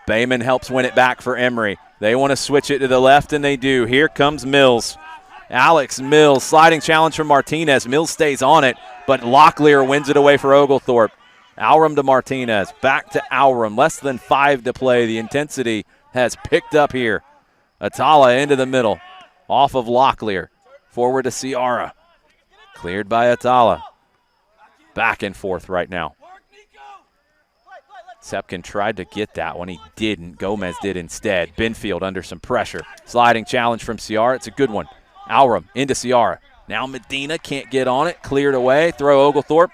Bayman helps win it back for Emory. They want to switch it to the left, and they do. Here comes Mills. Alex Mills. Sliding challenge from Martinez. Mills stays on it, but Locklear wins it away for Oglethorpe. Aurum to Martinez. Back to Aurum. Less than 5 to play. The intensity has picked up here. Atala into the middle. Off of Locklear. Forward to Ciara. Cleared by Atala. Back and forth right now. Sepkin tried to get that one. He didn't. Gomez did instead. Binfield under some pressure. Sliding challenge from Ciara. It's a good one. Alram into Ciara. Now Medina can't get on it. Cleared away. Throw Oglethorpe.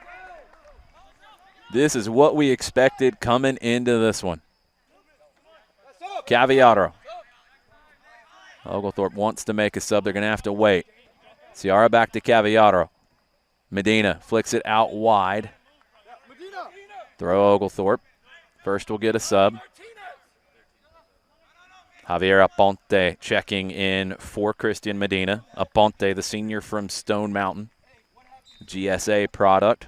This is what we expected coming into this one. Cavallaro. Oglethorpe wants to make a sub. They're going to have to wait. Ciara back to Cavallaro. Medina flicks it out wide. Throw Oglethorpe. First will get a sub. Javier Aponte checking in for Christian Medina. Aponte, the senior from Stone Mountain. GSA product.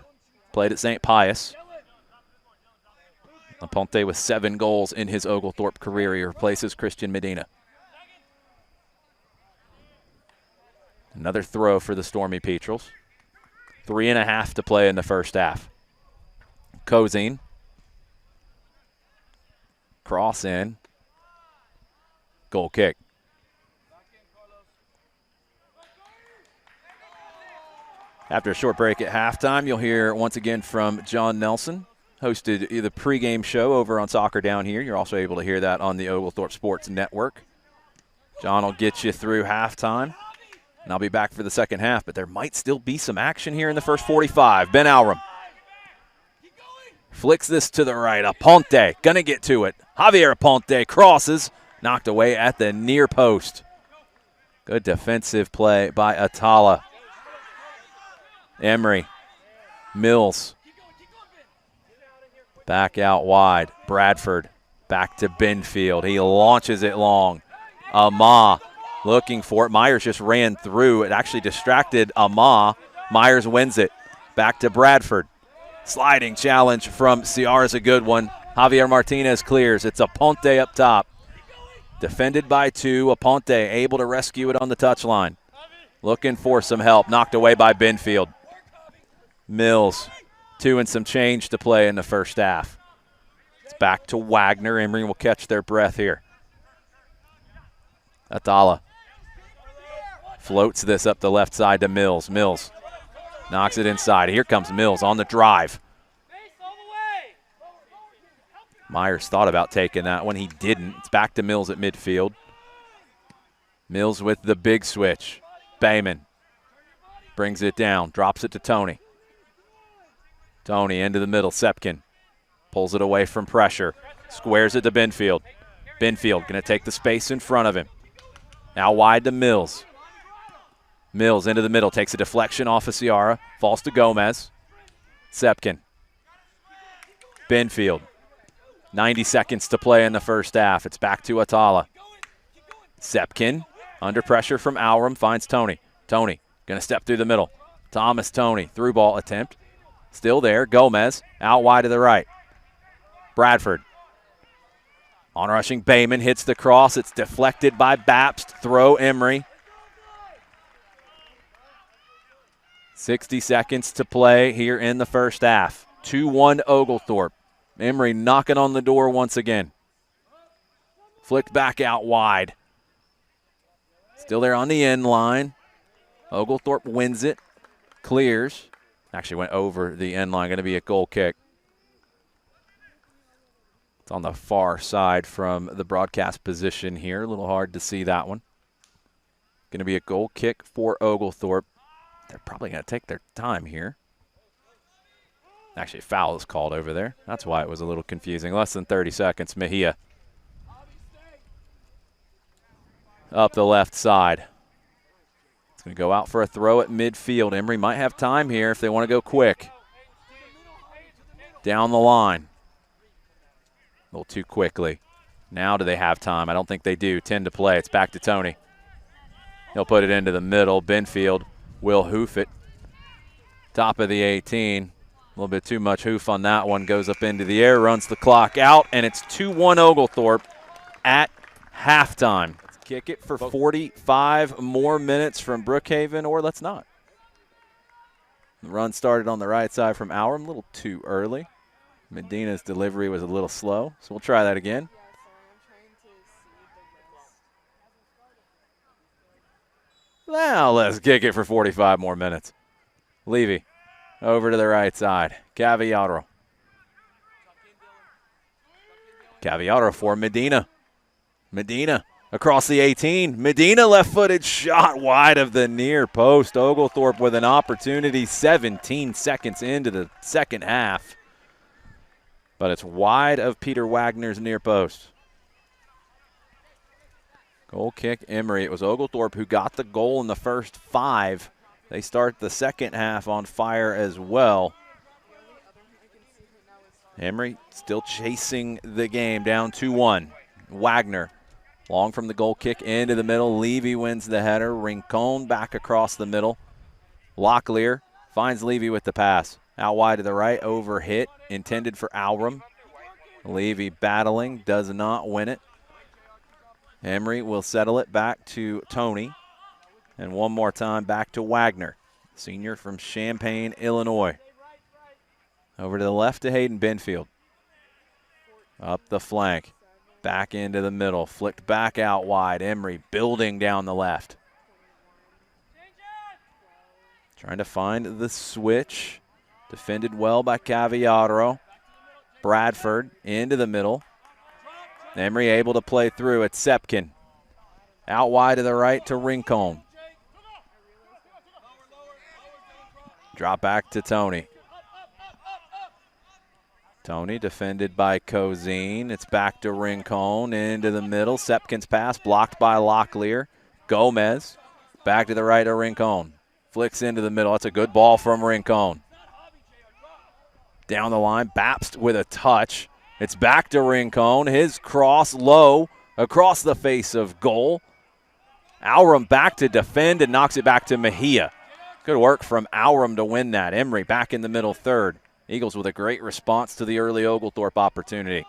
Played at St. Pius. Aponte with 7 goals in his Oglethorpe career. He replaces Christian Medina. Another throw for the Stormy Petrels. 3.5 to play in the first half. Kozine. Cross in. Goal kick. After a short break at halftime, you'll hear once again from John Nelson. Hosted the pregame show over on Soccer Down Here. You're also able to hear that on the Oglethorpe Sports Network. John will get you through halftime, and I'll be back for the second half, but there might still be some action here in the first 45. Ben Alram flicks this to the right. Aponte gonna get to it. Javier Aponte crosses, knocked away at the near post. Good defensive play by Atala. Emory, Mills. Back out wide. Bradford back to Binfield. He launches it long. Ama looking for it. Myers just ran through. It actually distracted Ama. Myers wins it. Back to Bradford. Sliding challenge from Ciara's a good one. Javier Martinez clears. It's Aponte up top. Defended by 2. Aponte able to rescue it on the touchline. Looking for some help. Knocked away by Binfield. Mills. 2 and some change to play in the first half. It's back to Wagner. Emory will catch their breath here. Atala floats this up the left side to Mills. Mills knocks it inside. Here comes Mills on the drive. Myers thought about taking that one. He didn't. It's back to Mills at midfield. Mills with the big switch. Bayman brings it down, drops it to Tony. Tony into the middle. Sepkin pulls it away from pressure. Squares it to Binfield. Binfield going to take the space in front of him. Now wide to Mills. Mills into the middle. Takes a deflection off of Ciara. Falls to Gomez. Sepkin. Binfield. 90 seconds to play in the first half. It's back to Atala. Sepkin under pressure from Alram. Finds Tony. Tony going to step through the middle. Thomas Tony. Through ball attempt. Still there. Gomez out wide to the right. Bradford. On-rushing Bayman hits the cross. It's deflected by Bapst. Throw Emory. 60 seconds to play here in the first half. 2-1 Oglethorpe. Emory knocking on the door once again. Flicked back out wide. Still there on the end line. Oglethorpe wins it. Clears. Actually went over the end line. Going to be a goal kick. It's on the far side from the broadcast position here. A little hard to see that one. Going to be a goal kick for Oglethorpe. They're probably going to take their time here. Actually, a foul is called over there. That's why it was a little confusing. Less than 30 seconds. Mejia up the left side. It's going to go out for a throw at midfield. Emory might have time here if they want to go quick. Down the line. A little too quickly. Now do they have time? I don't think they do. 10 to play. It's back to Tony. He'll put it into the middle. Binfield will hoof it. Top of the 18. A little bit too much hoof on that one. Goes up into the air, runs the clock out, and it's 2-1 Oglethorpe at halftime. Let's kick it for 45 more minutes from Brookhaven, or let's not. The run started on the right side from Alram, a little too early. Medina's delivery was a little slow, so we'll try that again. Now let's kick it for 45 more minutes. Levy over to the right side. Cavallaro. Cavallaro for Medina. Medina across the 18. Medina left-footed shot wide of the near post. Oglethorpe with an opportunity 17 seconds into the second half. But it's wide of Peter Wagner's near post. Goal kick, Emory. It was Oglethorpe who got the goal in the first 5. They start the second half on fire as well. Emory still chasing the game, down 2-1. Wagner, long from the goal kick into the middle. Levy wins the header. Rincon back across the middle. Locklear finds Levy with the pass. Out wide to the right, over hit, intended for Alram. Levy battling, does not win it. Emory will settle it back to Tony. And one more time back to Wagner, senior from Champaign, Illinois. Over to the left to Hayden Benfield. Up the flank, back into the middle, flicked back out wide. Emory building down the left. Trying to find the switch. Defended well by Cavallaro. Bradford into the middle. Emory able to play through at Sepkin. Out wide to the right to Rincon. Drop back to Tony. Tony defended by Cozine. It's back to Rincon into the middle. Sepkin's pass blocked by Locklear. Gomez back to the right of Rincon. Flicks into the middle. That's a good ball from Rincon. Down the line, Bapst with a touch. It's back to Rincon. His cross low across the face of goal. Alram back to defend and knocks it back to Mejia. Good work from Alram to win that. Emory back in the middle third. Eagles with a great response to the early Oglethorpe opportunity.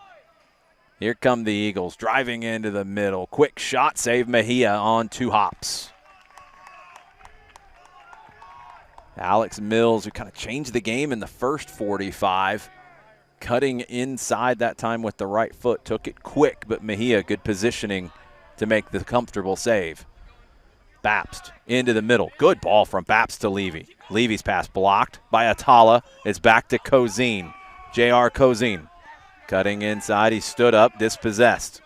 Here come the Eagles driving into the middle. Quick shot, save Mejia on 2 hops. Alex Mills, who kind of changed the game in the first 45, cutting inside that time with the right foot. Took it quick, but Mejia, good positioning to make the comfortable save. Bapst into the middle. Good ball from Bapst to Levy. Levy's pass blocked by Atala. It's back to Cozine. J.R. Cozine cutting inside. He stood up, dispossessed.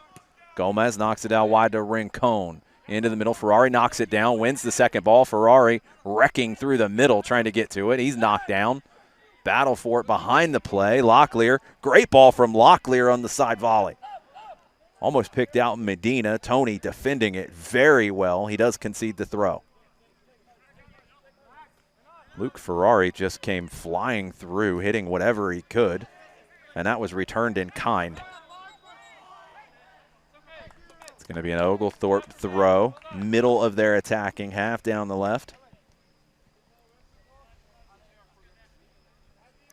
Gomez knocks it out wide to Rincon. Into the middle. Ferrari knocks it down, wins the second ball. Ferrari wrecking through the middle, trying to get to it. He's knocked down. Battle for it behind the play. Locklear. Great ball from Locklear on the side volley. Almost picked out Medina. Tony defending it very well. He does concede the throw. Luke Ferrari just came flying through, hitting whatever he could, and that was returned in kind. It's going to be an Oglethorpe throw, middle of their attacking half down the left.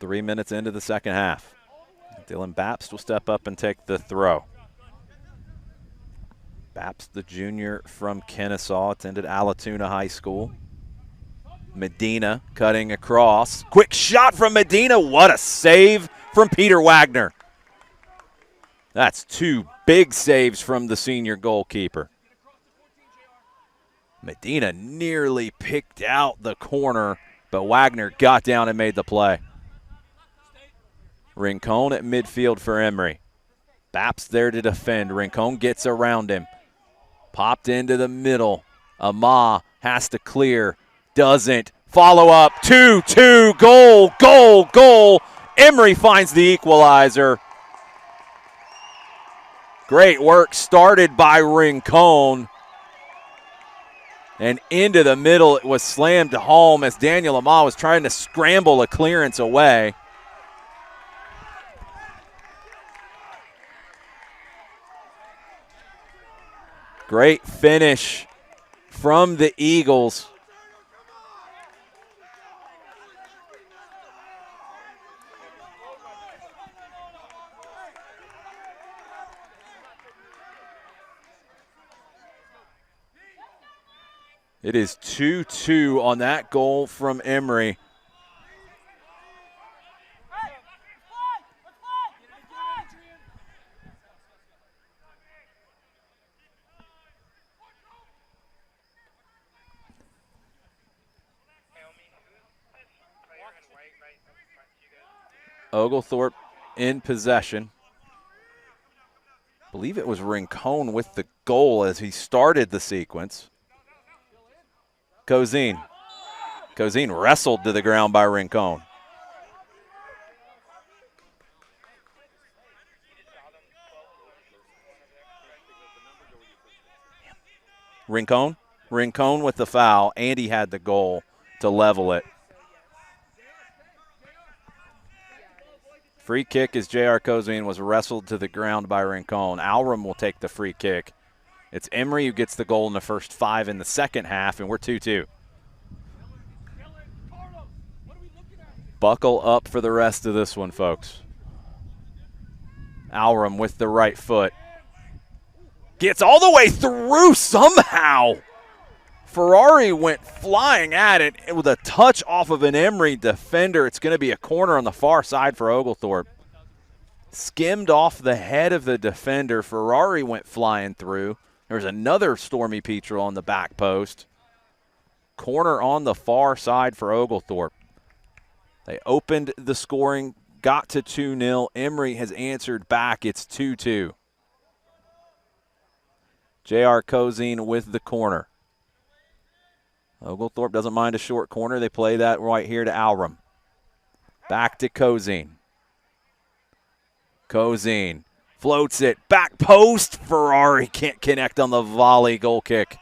3 minutes into the second half. Dylan Bapst will step up and take the throw. Bapst, the junior from Kennesaw, attended Allatoona High School. Medina cutting across. Quick shot from Medina. What a save from Peter Wagner. That's 2 big saves from the senior goalkeeper. Medina nearly picked out the corner, but Wagner got down and made the play. Rincon at midfield for Emory. Bapst there to defend. Rincon gets around him. Popped into the middle. Ama has to clear. Doesn't. Follow up. 2-2. Goal, goal, goal. Emory finds the equalizer. Great work started by Rincon. And into the middle, it was slammed home as Daniel Ama was trying to scramble a clearance away. Great finish from the Eagles. It is 2-2 on that goal from Emory. Oglethorpe in possession. I believe it was Rincon with the goal as he started the sequence. Cozine wrestled to the ground by Rincon. Rincon with the foul, and he had the goal to level it. Free kick as J.R. Cozine was wrestled to the ground by Rincon. Alram will take the free kick. It's Emory who gets the goal in the first 5 in the second half, and we're 2-2. Buckle up for the rest of this one, folks. Alram with the right foot. Gets all the way through somehow. Ferrari went flying at it with a touch off of an Emory defender. It's going to be a corner on the far side for Oglethorpe. Skimmed off the head of the defender. Ferrari went flying through. There's another Stormy Petrel on the back post. Corner on the far side for Oglethorpe. They opened the scoring, got to 2-0. Emory has answered back. It's 2-2. J.R. Cozine with the corner. Oglethorpe doesn't mind a short corner. They play that right here to Alram. Back to Cozine. Cozine floats it. Back post. Ferrari can't connect on the volley. Goal kick.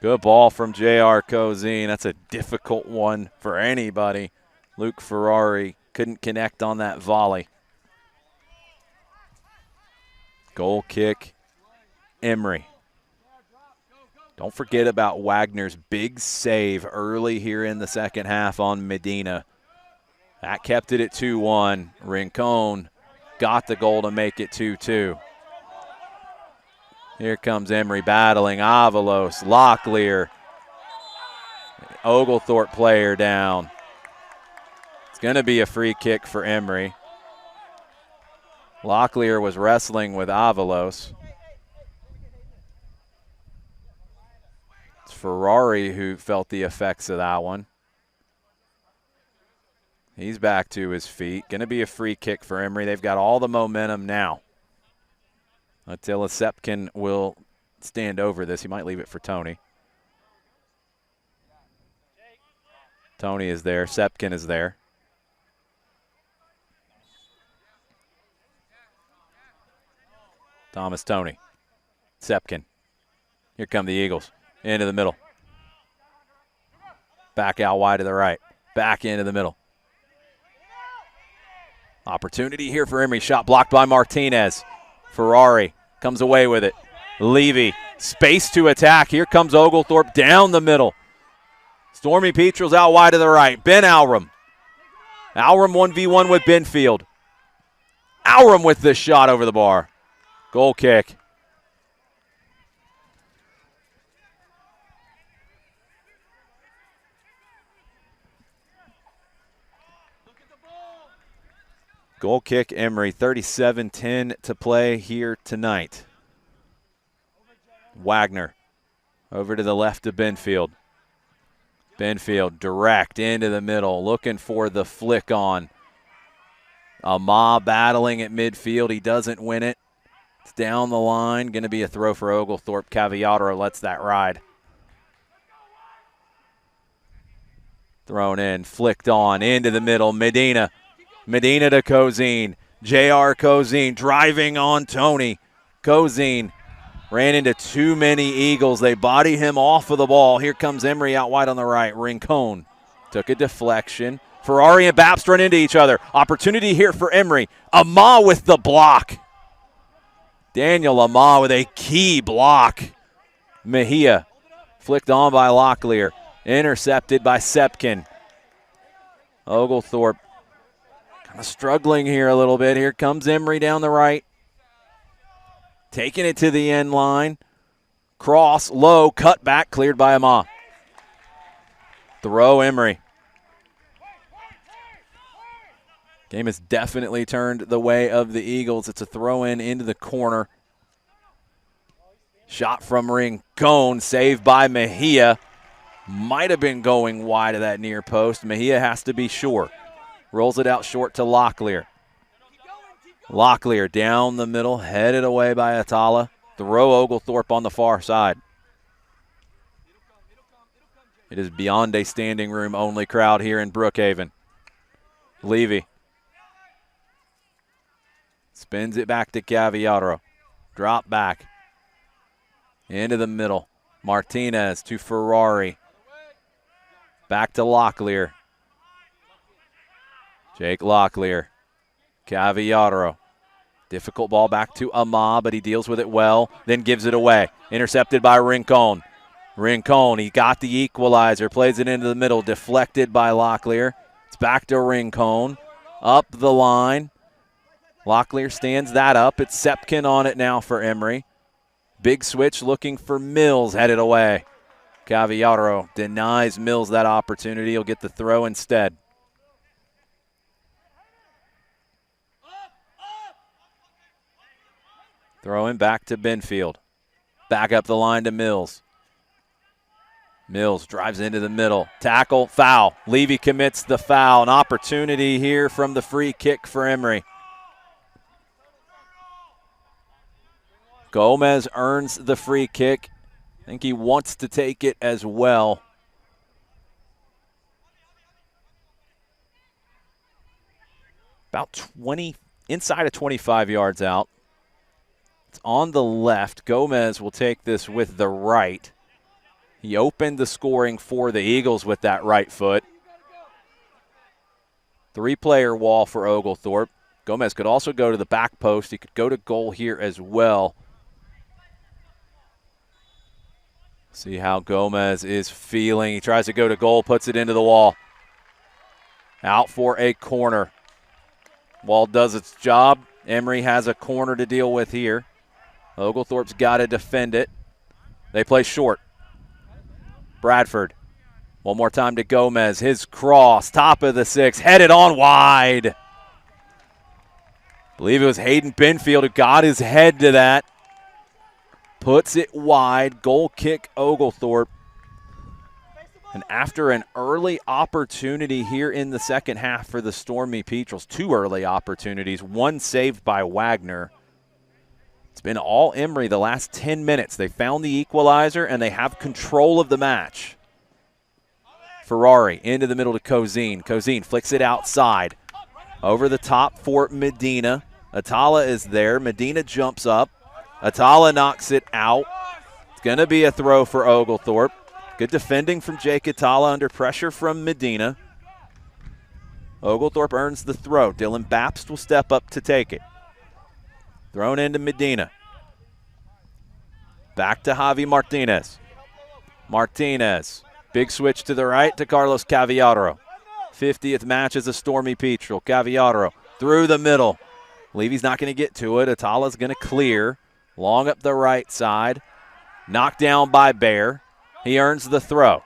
Good ball from J.R. Cozine. That's a difficult one for anybody. Luke Ferrari couldn't connect on that volley. Goal kick, Emory. Don't forget about Wagner's big save early here in the second half on Medina. That kept it at 2-1. Rincon got the goal to make it 2-2. Here comes Emory battling Avalos, Locklear. Oglethorpe player down. It's going to be a free kick for Emory. Locklear was wrestling with Avalos. It's Ferrari who felt the effects of that one. He's back to his feet. Going to be a free kick for Emory. They've got all the momentum now. Attila Sepkin will stand over this. He might leave it for Tony. Tony is there. Sepkin is there. Thomas Tony. Sepkin. Here come the Eagles. Into the middle. Back out wide to the right. Back into the middle. Opportunity here for Emory. Shot blocked by Martinez. Ferrari comes away with it. Levy. Space to attack. Here comes Oglethorpe down the middle. Stormy Petrel's out wide to the right. Ben Alram. Alram 1v1 with Benfield. Alram with the shot over the bar. Goal kick. Goal kick, Emory. 37-10 to play here tonight. Wagner over to the left of Benfield. Benfield direct into the middle, looking for the flick on. Amah battling at midfield. He doesn't win it. It's down the line. Going to be a throw for Oglethorpe. Caviataro lets that ride. Thrown in, flicked on, into the middle. Medina to Cozine. J.R. Cozine driving on Tony. Cozine ran into too many Eagles. They body him off of the ball. Here comes Emory out wide on the right. Rincon took a deflection. Ferrari and Baps run into each other. Opportunity here for Emory. Amah with the block. Daniel Amah with a key block. Mejia flicked on by Locklear. Intercepted by Sepkin. Oglethorpe kind of struggling here a little bit. Here comes Emory down the right. Taking it to the end line. Cross, low, cut back, cleared by Amah. Throw Emory. Game has definitely turned the way of the Eagles. It's a throw-in into the corner. Shot from Rincon, saved by Mejia. Might have been going wide of that near post. Mejia has to be sure. Rolls it out short to Locklear. Locklear down the middle, headed away by Atala. Throw Oglethorpe on the far side. It is beyond a standing room only crowd here in Brookhaven. Levy spins it back to Caviaro. Drop back. Into the middle. Martinez to Ferrari. Back to Locklear. Jake Locklear. Caviaro. Difficult ball back to Ama, but he deals with it well, then gives it away. Intercepted by Rincon. Rincon, he got the equalizer, plays it into the middle, deflected by Locklear. It's back to Rincon. Up the line. Locklear stands that up. It's Sepkin on it now for Emory. Big switch looking for Mills, headed away. Caviaro denies Mills that opportunity. He'll get the throw instead. Throwing back to Benfield. Back up the line to Mills. Mills drives into the middle. Tackle, foul. Levy commits the foul. An opportunity here from the free kick for Emory. Gomez earns the free kick. I think he wants to take it as well. About 20, inside of 25 yards out. It's on the left. Gomez will take this with the right. He opened the scoring for the Eagles with that right foot. 3-player wall for Oglethorpe. Gomez could also go to the back post. He could go to goal here as well. See how Gomez is feeling. He tries to go to goal, puts it into the wall. Out for a corner. Wall does its job. Emory has a corner to deal with here. Oglethorpe's got to defend it. They play short. Bradford. One more time to Gomez. His cross, top of the 6, headed on wide. I believe it was Hayden Benfield who got his head to that. Puts it wide. Goal kick Oglethorpe. And after an early opportunity here in the second half for the Stormy Petrels, 2 early opportunities, 1 saved by Wagner. It's been all Emory the last 10 minutes. They found the equalizer, and they have control of the match. Ferrari into the middle to Cozine. Cozine flicks it outside. Over the top for Medina. Atala is there. Medina jumps up. Atala knocks it out. It's going to be a throw for Oglethorpe. Good defending from Jake Atala under pressure from Medina. Oglethorpe earns the throw. Dylan Bapst will step up to take it. Thrown into Medina. Back to Javi Martinez. Martinez. Big switch to the right to Carlos Caviaro. 50th match as a Stormy Petrel. Caviaro through the middle. Levy's not going to get to it. Atala's going to clear. Long up the right side. Knocked down by Bear. He earns the throw.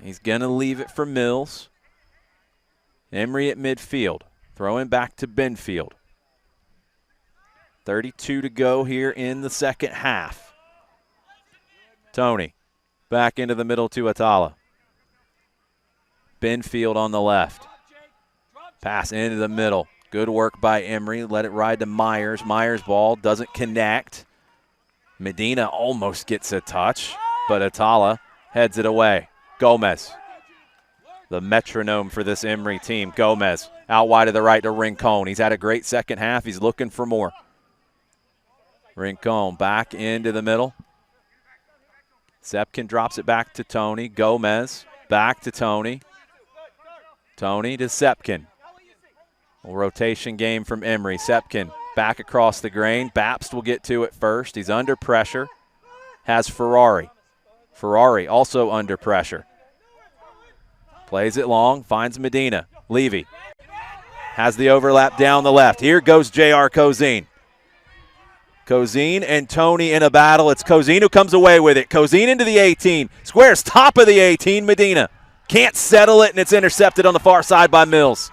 He's going to leave it for Mills. Emory at midfield. Throwing back to Benfield. 32 to go here in the second half. Tony back into the middle to Atala. Benfield on the left. Pass into the middle. Good work by Emory. Let it ride to Myers. Myers' ball doesn't connect. Medina almost gets a touch, but Atala heads it away. Gomez, the metronome for this Emory team. Gomez out wide to the right to Rincon. He's had a great second half. He's looking for more. Rincon back into the middle. Sepkin drops it back to Tony. Gomez back to Tony. Tony to Sepkin. A rotation game from Emory. Sepkin back across the grain. Bapst will get to it first. He's under pressure. Has Ferrari. Ferrari also under pressure. Plays it long. Finds Medina. Levy has the overlap down the left. Here goes J.R. Cozine. Cozine and Tony in a battle. It's Cozine who comes away with it. Cozine into the 18. Squares top of the 18. Medina can't settle it, and it's intercepted on the far side by Mills.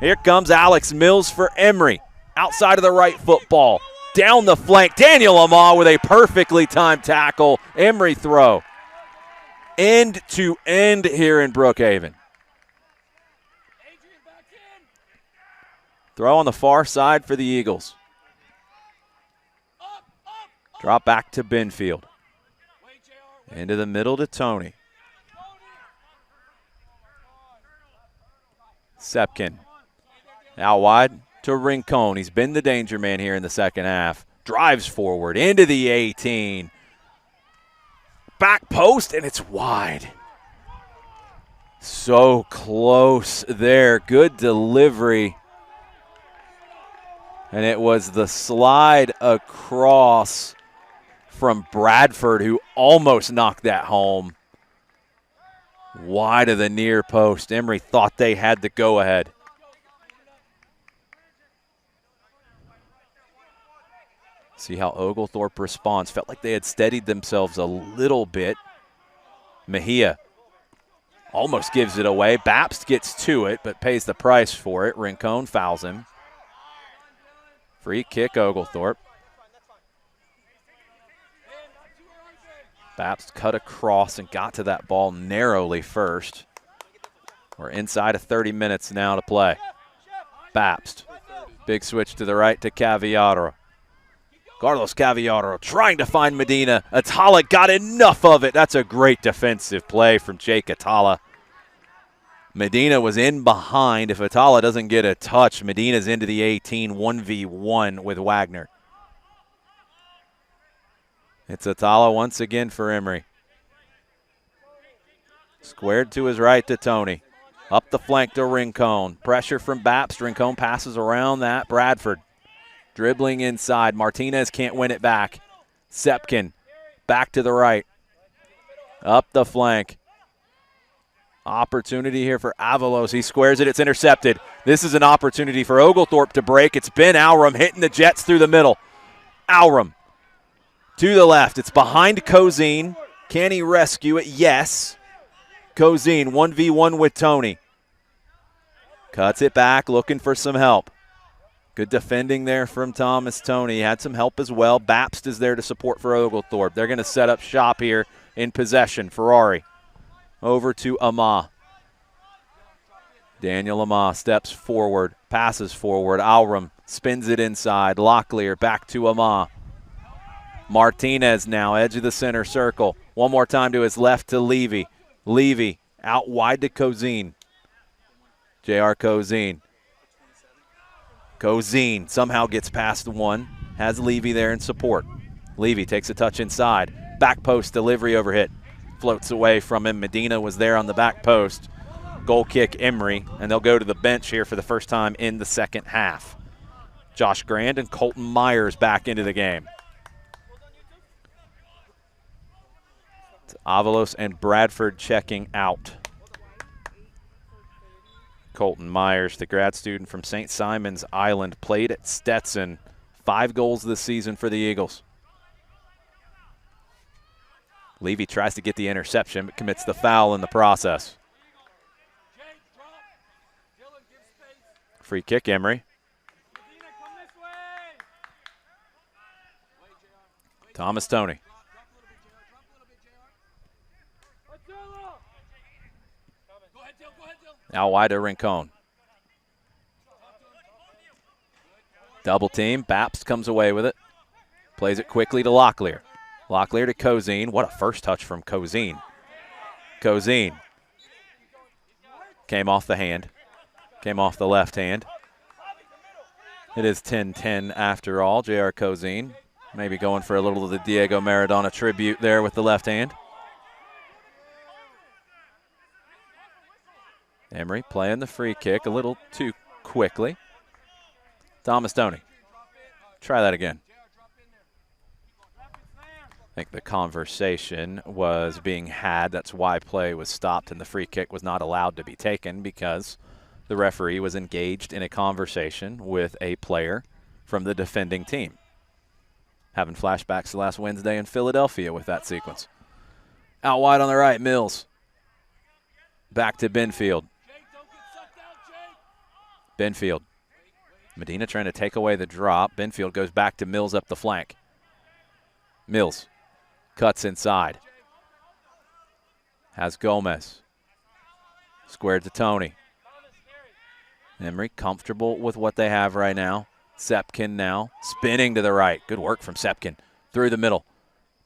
Here comes Alex Mills for Emory. Outside of the right football. Down the flank. Daniel Amah with a perfectly timed tackle. Emory throw. End to end here in Brookhaven. Throw on the far side for the Eagles. Drop back to Benfield. Into the middle to Tony. Sepkin. Out wide to Rincon. He's been the danger man here in the second half. Drives forward into the 18. Back post, and it's wide. So close there. Good delivery. And it was the slide across from Bradford who almost knocked that home. Wide of the near post. Emory thought they had the go-ahead. See how Oglethorpe responds. Felt like they had steadied themselves a little bit. Mejia almost gives it away. Bapst gets to it, but pays the price for it. Rincon fouls him. Free kick, Oglethorpe. Bapst cut across and got to that ball narrowly first. We're inside of 30 minutes now to play. Bapst. Big switch to the right to Caviaro. Carlos Caviaro trying to find Medina. Atala got enough of it. That's a great defensive play from Jake Atala. Medina was in behind. If Atala doesn't get a touch, Medina's into the 18, 1v1 with Wagner. It's Atala once again for Emory. Squared to his right to Tony. Up the flank to Rincon. Pressure from Bapst. Rincon passes around that. Bradford dribbling inside. Martinez can't win it back. Sepkin back to the right. Up the flank. Opportunity here for Avalos. He squares it. It's intercepted. This is an opportunity for Oglethorpe to break. It's Ben Alram hitting the Jets through the middle. Alram to the left. It's behind Cozine. Can he rescue it? Yes. Cozine 1v1 with Tony. Cuts it back, looking for some help. Good defending there from Thomas Tony. He had some help as well. Bapst is there to support for Oglethorpe. They're going to set up shop here in possession. Ferrari over to Amah. Daniel Amah steps forward, passes forward. Alram spins it inside. Locklear back to Amah. Martinez now, edge of the center circle. One more time to his left to Levy. Levy out wide to Cozine. J.R. Cozine. Cozine somehow gets past one. Has Levy there in support. Levy takes a touch inside. Back post delivery overhit. Floats away from him. Medina was there on the back post. Goal kick Emory, and they'll go to the bench here for the first time in the second half. Josh Grand and Colton Myers back into the game. It's Avalos and Bradford checking out. Colton Myers, the grad student from St. Simon's Island, played at Stetson. 5 goals this season for the Eagles. Levy tries to get the interception, but commits the foul in the process. Free kick, Emory. Thomas Tony. Out wide to Rincon. Double team. Bapst comes away with it. Plays it quickly to Locklear. Locklear to Cozine. What a first touch from Cozine. Cozine. Came off the hand. Came off the left hand. It is 10-10 after all. J.R. Cozine maybe going for a little of the Diego Maradona tribute there with the left hand. Emory playing the free kick a little too quickly. Thomas Tony. Try that again. I think the conversation was being had. That's why play was stopped and the free kick was not allowed to be taken, because the referee was engaged in a conversation with a player from the defending team. Having flashbacks to last Wednesday in Philadelphia with that sequence. Out wide on the right, Mills. Back to Benfield. Benfield. Medina trying to take away the drop. Benfield goes back to Mills up the flank. Mills cuts inside. Has Gomez. Squared to Tony. Emory comfortable with what they have right now. Sepkin now spinning to the right. Good work from Sepkin. Through the middle.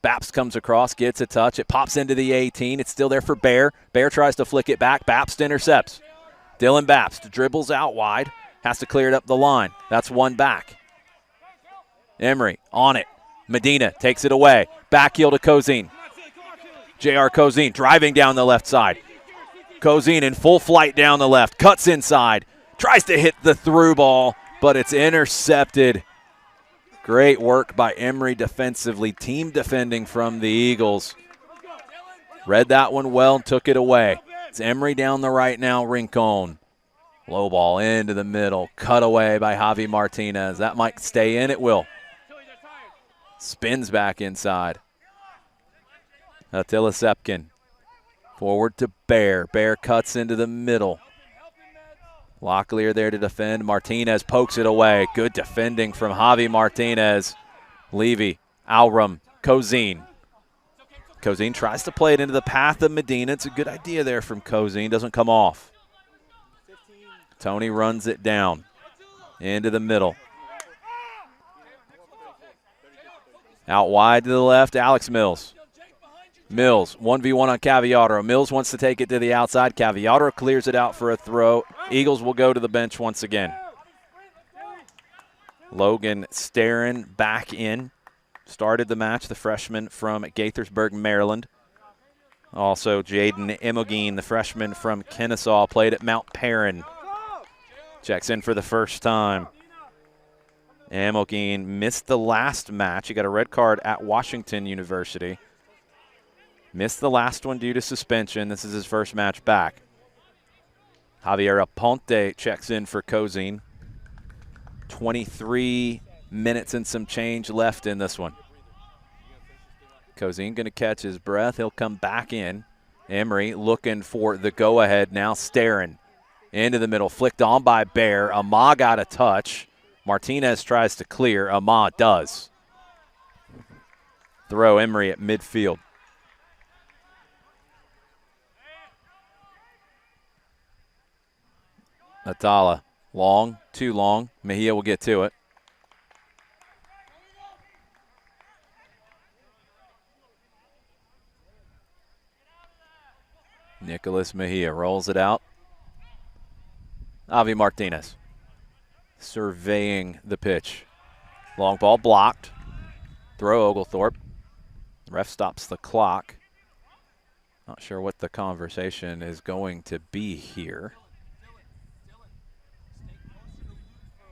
Bapst comes across, gets a touch. It pops into the 18. It's still there for Bear. Bear tries to flick it back. Bapst intercepts. Dylan Bapst dribbles out wide. Has to clear it up the line. That's one back. Emory on it. Medina takes it away. Back heel to Cozine. J.R. Cozine driving down the left side. Cozine in full flight down the left. Cuts inside. Tries to hit the through ball, but it's intercepted. Great work by Emory defensively. Team defending from the Eagles. Read that one well and took it away. It's Emory down the right now, Rincon. Low ball into the middle. Cut away by Javi Martinez. That might stay in. It will. Spins back inside. Attila Sepkin. Forward to Bear. Bear cuts into the middle. Locklear there to defend. Martinez pokes it away. Good defending from Javi Martinez. Levy, Alrum, Cozine. Cozine tries to play it into the path of Medina. It's a good idea there from Cozine. Doesn't come off. Tony runs it down. Into the middle. Out wide to the left, Alex Mills. Mills, 1v1 on Caviotto. Mills wants to take it to the outside. Caviotto clears it out for a throw. Eagles will go to the bench once again. Logan Starin back in. Started the match, the freshman from Gaithersburg, Maryland. Also, Jaden Emogene, the freshman from Kennesaw, played at Mount Perrin. Checks in for the first time. Emogene missed the last match. He got a red card at Washington University. Missed the last one due to suspension. This is his first match back. Javier Aponte checks in for Cozine. 23 minutes and some change left in this one. Cozine going to catch his breath. He'll come back in. Emory looking for the go-ahead now. Staring into the middle. Flicked on by Bear. Amah got a touch. Martinez tries to clear. Amah does. Throw Emory at midfield. Atala, long, too long. Mejia will get to it. Nicholas Mejia rolls it out. Javi Martinez surveying the pitch. Long ball blocked. Throw Oglethorpe. The ref stops the clock. Not sure what the conversation is going to be here.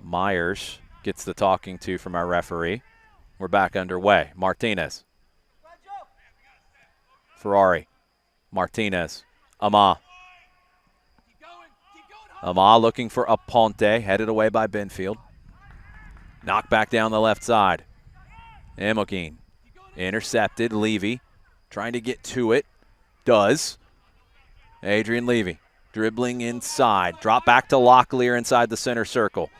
Myers gets the talking to from our referee. We're back underway. Martinez. Ferrari. Martinez. Amah. Amah looking for Aponte. Headed away by Benfield. Knocked back down the left side. Emogene. Intercepted. Levy. Trying to get to it. Does. Adrian Levy. Dribbling inside. Drop back to Locklear inside the center circle.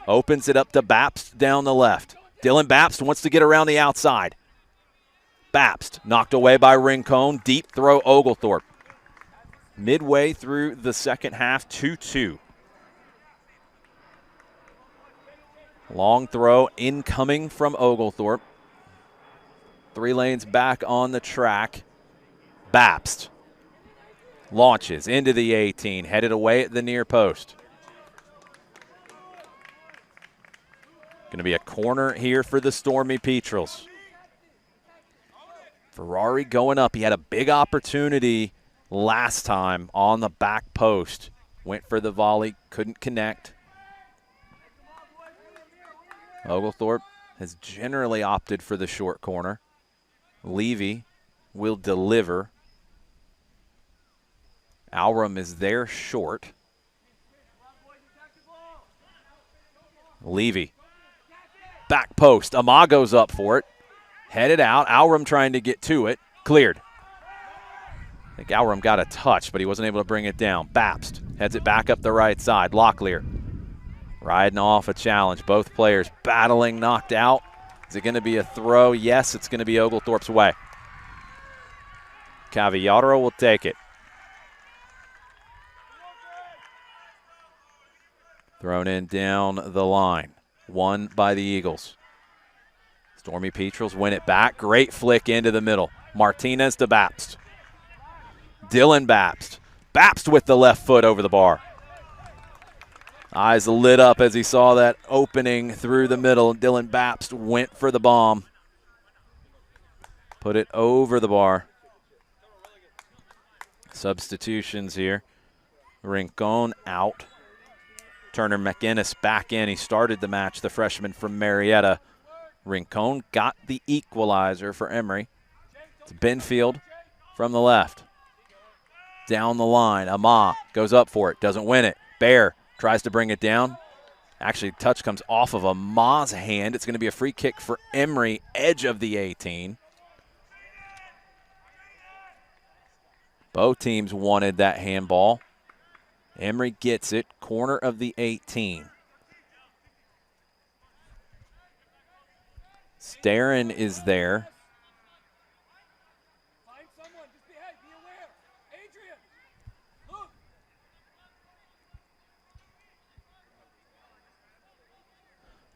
Opens it up to Bapst down the left. Dylan Bapst wants to get around the outside. Bapst knocked away by Rincon. Deep throw Oglethorpe. Midway through the second half, 2-2. Long throw incoming from Oglethorpe. 3 lanes back on the track. Bapst launches into the 18, headed away at the near post. Going to be a corner here for the Stormy Petrels. Ferrari going up. He had a big opportunity last time on the back post. Went for the volley, couldn't connect. Oglethorpe has generally opted for the short corner. Levy will deliver. Alrum is there short. Levy. Back post. Amah goes up for it. Headed out. Alrum trying to get to it. Cleared. I think Alrum got a touch, but he wasn't able to bring it down. Bapst heads it back up the right side. Locklear riding off a challenge. Both players battling, knocked out. Is it going to be a throw? Yes, it's going to be Oglethorpe's way. Caviotto will take it. Thrown in down the line. Won by the Eagles. Stormy Petrels win it back. Great flick into the middle. Martinez to Babst. Dylan Babst. Babst with the left foot over the bar. Eyes lit up as he saw that opening through the middle. Dylan Babst went for the bomb. Put it over the bar. Substitutions here. Rincon out. Turner McInnes back in. He started the match, the freshman from Marietta. Rincon got the equalizer for Emory. It's Benfield from the left. Down the line, Ama goes up for it, doesn't win it. Bear tries to bring it down. Actually, touch comes off of Ama's hand. It's going to be a free kick for Emory, edge of the 18. Both teams wanted that handball. Emory gets it, corner of the 18. Starren is there.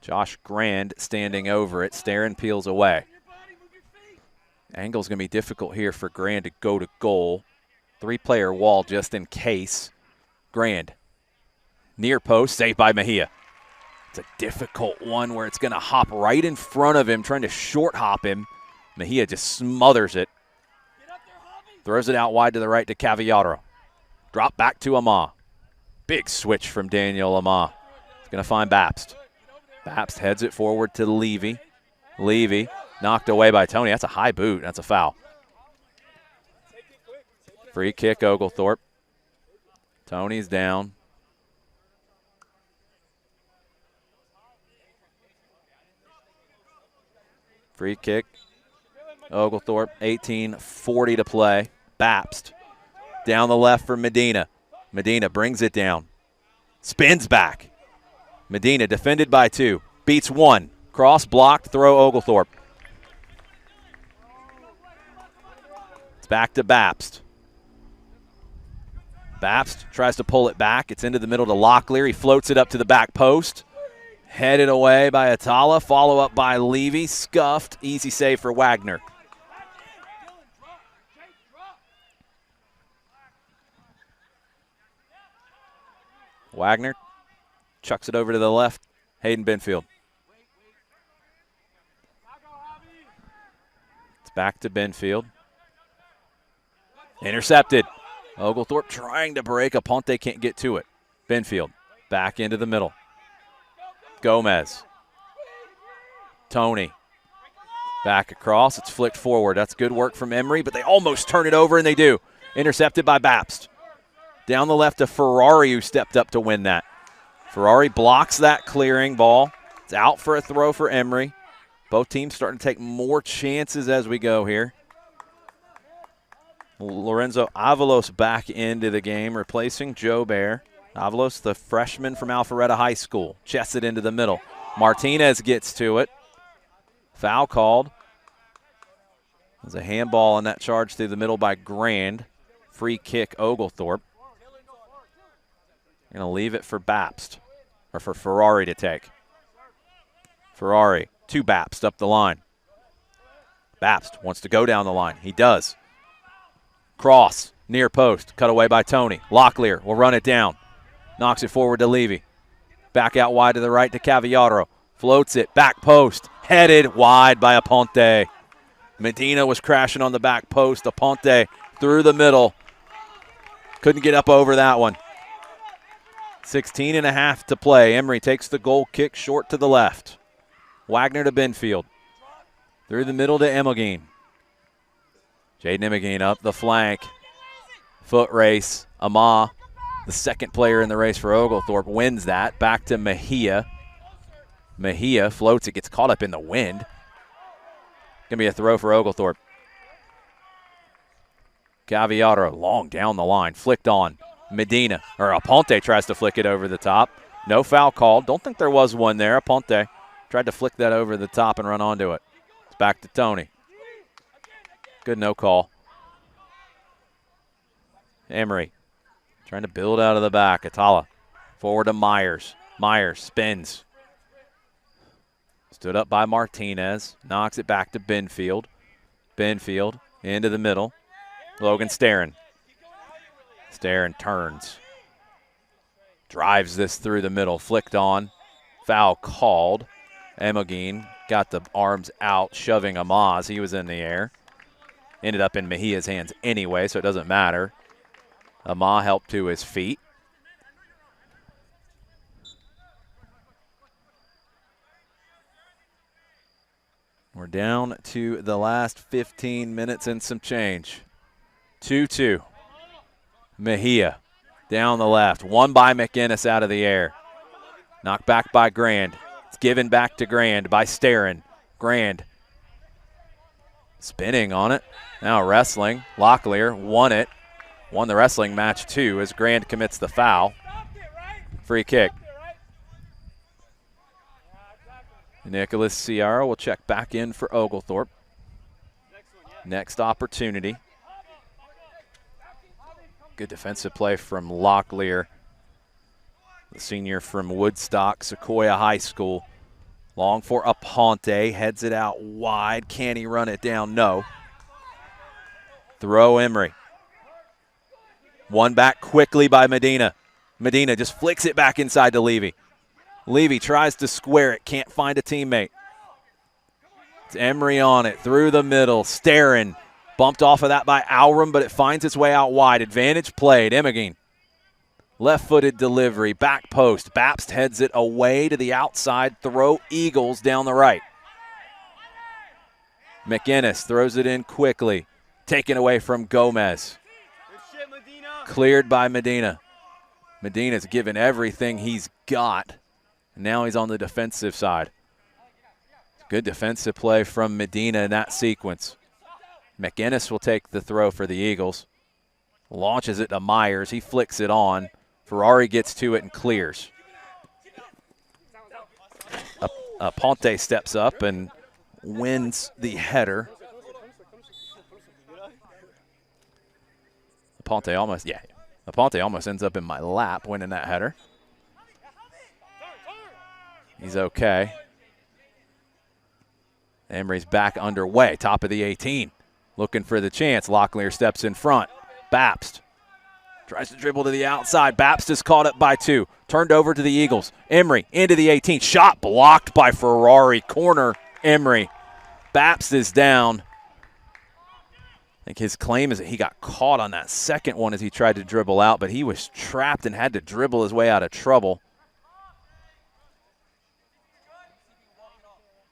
Josh Grand standing over it. Starren peels away. Angle's going to be difficult here for Grand to go to goal. 3-player wall just in case. Grand. Near post, saved by Mejia. It's a difficult one where it's going to hop right in front of him, trying to short hop him. Mejia just smothers it. Throws it out wide to the right to Cavallaro. Drop back to Ama. Big switch from Daniel Ama. He's going to find Babst. Babst heads it forward to Levy. Levy knocked away by Tony. That's a high boot. That's a foul. Free kick, Oglethorpe. Tony's down. Free kick. Oglethorpe, 18:40 to play. Babst down the left for Medina. Medina brings it down. Spins back. Medina defended by 2. Beats 1. Cross blocked, throw Oglethorpe. It's back to Babst. Babst tries to pull it back. It's into the middle to Locklear. He floats it up to the back post. Headed away by Atala. Follow up by Levy. Scuffed. Easy save for Wagner. Wagner chucks it over to the left. Hayden Benfield. It's back to Benfield. Intercepted. Oglethorpe trying to break. Aponte can't get to it. Benfield back into the middle. Gomez. Tony. Back across. It's flicked forward. That's good work from Emory, but they almost turn it over, and they do. Intercepted by Babst. Down the left to Ferrari, who stepped up to win that. Ferrari blocks that clearing ball. It's out for a throw for Emory. Both teams starting to take more chances as we go here. Lorenzo Avalos back into the game, replacing Joe Bear. Avalos, the freshman from Alpharetta High School, chests it into the middle. Martinez gets to it. Foul called. There's a handball on that charge through the middle by Grand. Free kick, Oglethorpe. Going to leave it for Babst, or for Ferrari to take. Ferrari to Babst up the line. Babst wants to go down the line. He does. Cross, near post, cut away by Tony. Locklear will run it down. Knocks it forward to Levy. Back out wide to the right to Cavallaro. Floats it, back post. Headed wide by Aponte. Medina was crashing on the back post. Aponte through the middle. Couldn't get up over that one. 16.5 to play. Emory takes the goal kick short to the left. Wagner to Benfield. Through the middle to Emogene. Jaden Emogene up the flank. Foot race. Ama, the second player in the race for Oglethorpe, wins that. Back to Mejia. Mejia floats it, gets caught up in the wind. Going to be a throw for Oglethorpe. Cavallaro long down the line, flicked on. Medina, or Aponte tries to flick it over the top. No foul called. Don't think there was one there. Aponte tried to flick that over the top and run onto it. It's back to Tony. Good no call. Emory trying to build out of the back. Atala forward to Myers. Myers spins. Stood up by Martinez. Knocks it back to Benfield. Benfield into the middle. Logan Starren. Starren turns. Drives this through the middle. Flicked on. Foul called. Emogene got the arms out, shoving Amaz. He was in the air. Ended up in Mejia's hands anyway, so it doesn't matter. Amaz helped to his feet. We're down to the last 15 minutes and some change. 2-2. Mejia down the left. One by McInnes out of the air. Knocked back by Grand. It's given back to Grand by Starren. Grand spinning on it. Now wrestling. Locklear won it. Won the wrestling match too as Grand commits the foul. Free kick. Nicholas Ciara will check back in for Oglethorpe. Next opportunity. Good defensive play from Locklear, the senior from Woodstock, Sequoia High School. Long for Aponte, heads it out wide. Can he run it down? No. Throw Emory. One back quickly by Medina. Medina just flicks it back inside to Levy. Levy tries to square it, can't find a teammate. It's Emory on it, through the middle. Starren bumped off of that by Alram, but it finds its way out wide. Advantage played. Emogene. Left-footed delivery, back post. Bapst heads it away to the outside. Throw Eagles down the right. McInnes throws it in quickly. Taken away from Gomez. Cleared by Medina. Medina's given everything he's got. Now he's on the defensive side. Good defensive play from Medina in that sequence. McInnes will take the throw for the Eagles. Launches it to Myers. He flicks it on. Ferrari gets to it and clears. Ponte steps up and wins the header. Ponte almost ends up in my lap winning that header. He's okay. Emory's back underway, top of the 18. Looking for the chance. Locklear steps in front. Bapst tries to dribble to the outside. Bapst is caught up by two. Turned over to the Eagles. Emory into the 18. Shot blocked by Ferrari. Corner, Emory. Bapst is down. I think his claim is that he got caught on that second one as he tried to dribble out, but he was trapped and had to dribble his way out of trouble.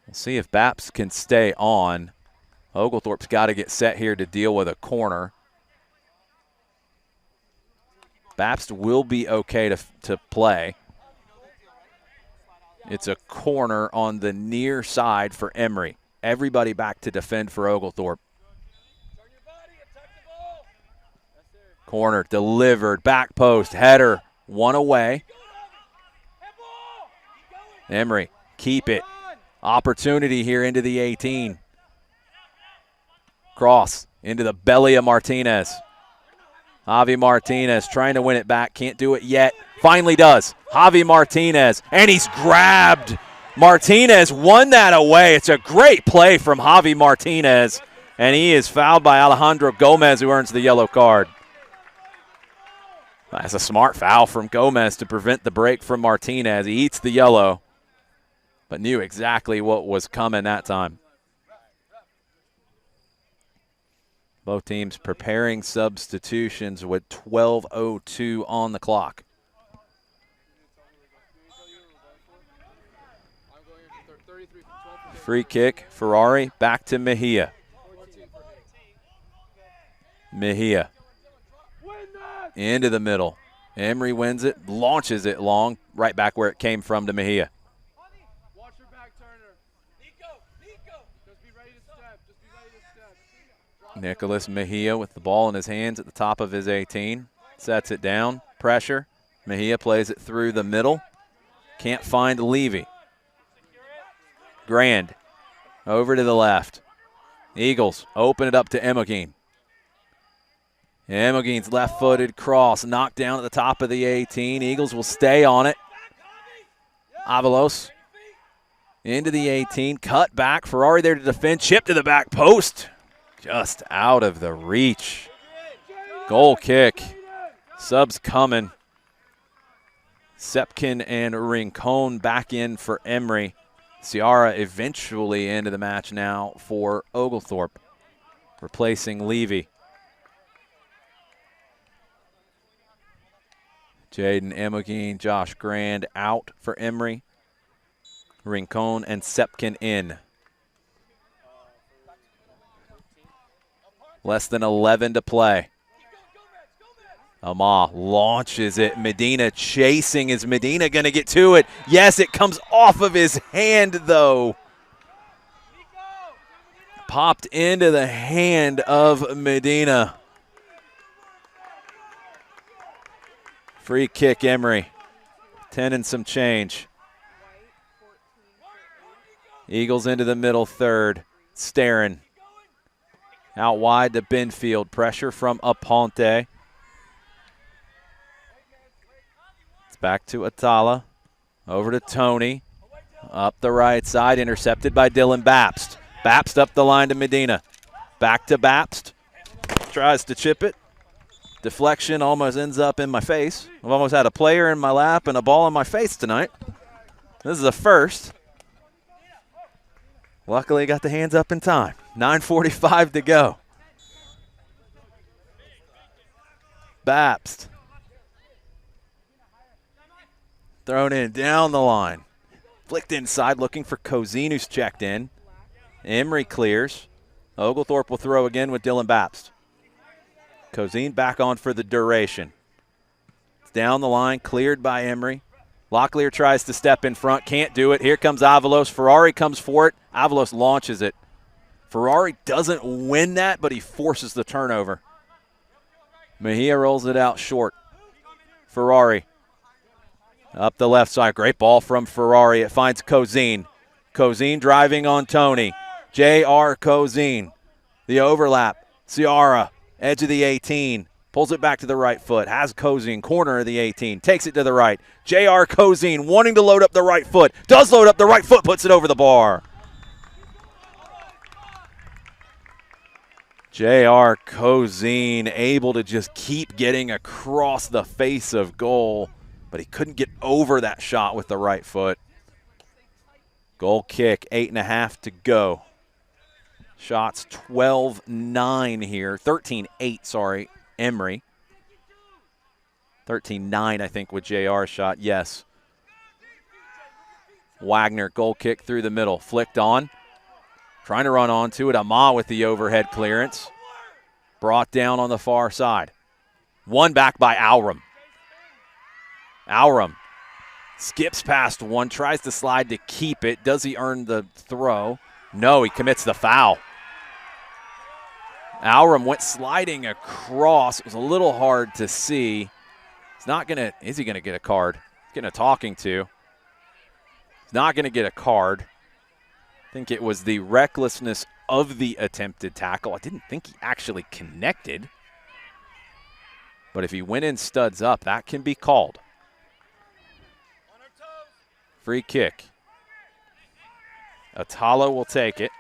We'll see if Bapst can stay on. Oglethorpe's got to get set here to deal with a corner. Bapst will be okay to play. It's a corner on the near side for Emory. Everybody back to defend for Oglethorpe. Corner delivered, back post, header, one away. Emory, keep it. Opportunity here into the 18. Cross into the belly of Martinez. Javi Martinez trying to win it back. Can't do it yet. Finally does. Javi Martinez. And he's grabbed. Martinez won that away. It's a great play from Javi Martinez. And he is fouled by Alejandro Gomez, who earns the yellow card. That's a smart foul from Gomez to prevent the break from Martinez. He eats the yellow, but knew exactly what was coming that time. Both teams preparing substitutions with 12:02 on the clock. Free kick, Ferrari, back to Mejia. Mejia into the middle. Emory wins it, launches it long, right back where it came from to Mejia. Nicholas Mejia with the ball in his hands at the top of his 18. Sets it down, pressure. Mejia plays it through the middle. Can't find Levy. Grand over to the left. Eagles open it up to Emogene. Emogene's left-footed cross knocked down at the top of the 18. Eagles will stay on it. Avalos into the 18, cut back. Ferrari there to defend, chip to the back post. Just out of the reach. Goal kick. Subs coming. Sepkin and Rincon back in for Emory. Ciara eventually into the match now for Oglethorpe, replacing Levy. Jaden Emogene, Josh Grand out for Emory. Rincon and Sepkin in. Less than 11 to play. Ama launches it. Medina chasing. Is Medina going to get to it? Yes, it comes off of his hand, though. Popped into the hand of Medina. Free kick, Emory. 10 and some change. Eagles into the middle third. Staring. Out wide to Binfield. Pressure from Aponte. It's back to Atala. Over to Tony. Up the right side. Intercepted by Dylan Bapst. Bapst up the line to Medina. Back to Bapst. Tries to chip it. Deflection almost ends up in my face. I've almost had a player in my lap and a ball in my face tonight. This is a first. Luckily, got the hands up in time. 9:45 to go. Bapst. Thrown in down the line. Flicked inside looking for Cozine, who's checked in. Emory clears. Oglethorpe will throw again with Dylan Bapst. Cozine back on for the duration. It's down the line, cleared by Emory. Locklear tries to step in front, can't do it. Here comes Avalos. Ferrari comes for it. Avalos launches it. Ferrari doesn't win that, but he forces the turnover. Mejia rolls it out short. Ferrari up the left side. Great ball from Ferrari. It finds Cozine. Cozine driving on Tony. J.R. Cozine. The overlap. Ciara, edge of the 18. Pulls it back to the right foot. Has Cozine, corner of the 18. Takes it to the right. J.R. Cozine wanting to load up the right foot. Does load up the right foot. Puts it over the bar. J.R. Cozine able to just keep getting across the face of goal, but he couldn't get over that shot with the right foot. Goal kick, 8.5 to go. Shots 12-9 here. 13-8, sorry, Emory. 13-9, I think, with J.R.'s shot, yes. Wagner, goal kick through the middle. Flicked on. Trying to run onto it. Ama with the overhead clearance. Brought down on the far side. One back by Alram. Alram skips past one, tries to slide to keep it. Does he earn the throw? No, he commits the foul. Alram went sliding across. It was a little hard to see. He's not going to – is he going to get a card? He's getting a talking to. He's not going to get a card. I think it was the recklessness of the attempted tackle. I didn't think he actually connected. But if he went in studs up, that can be called. Free kick. Atala will take it.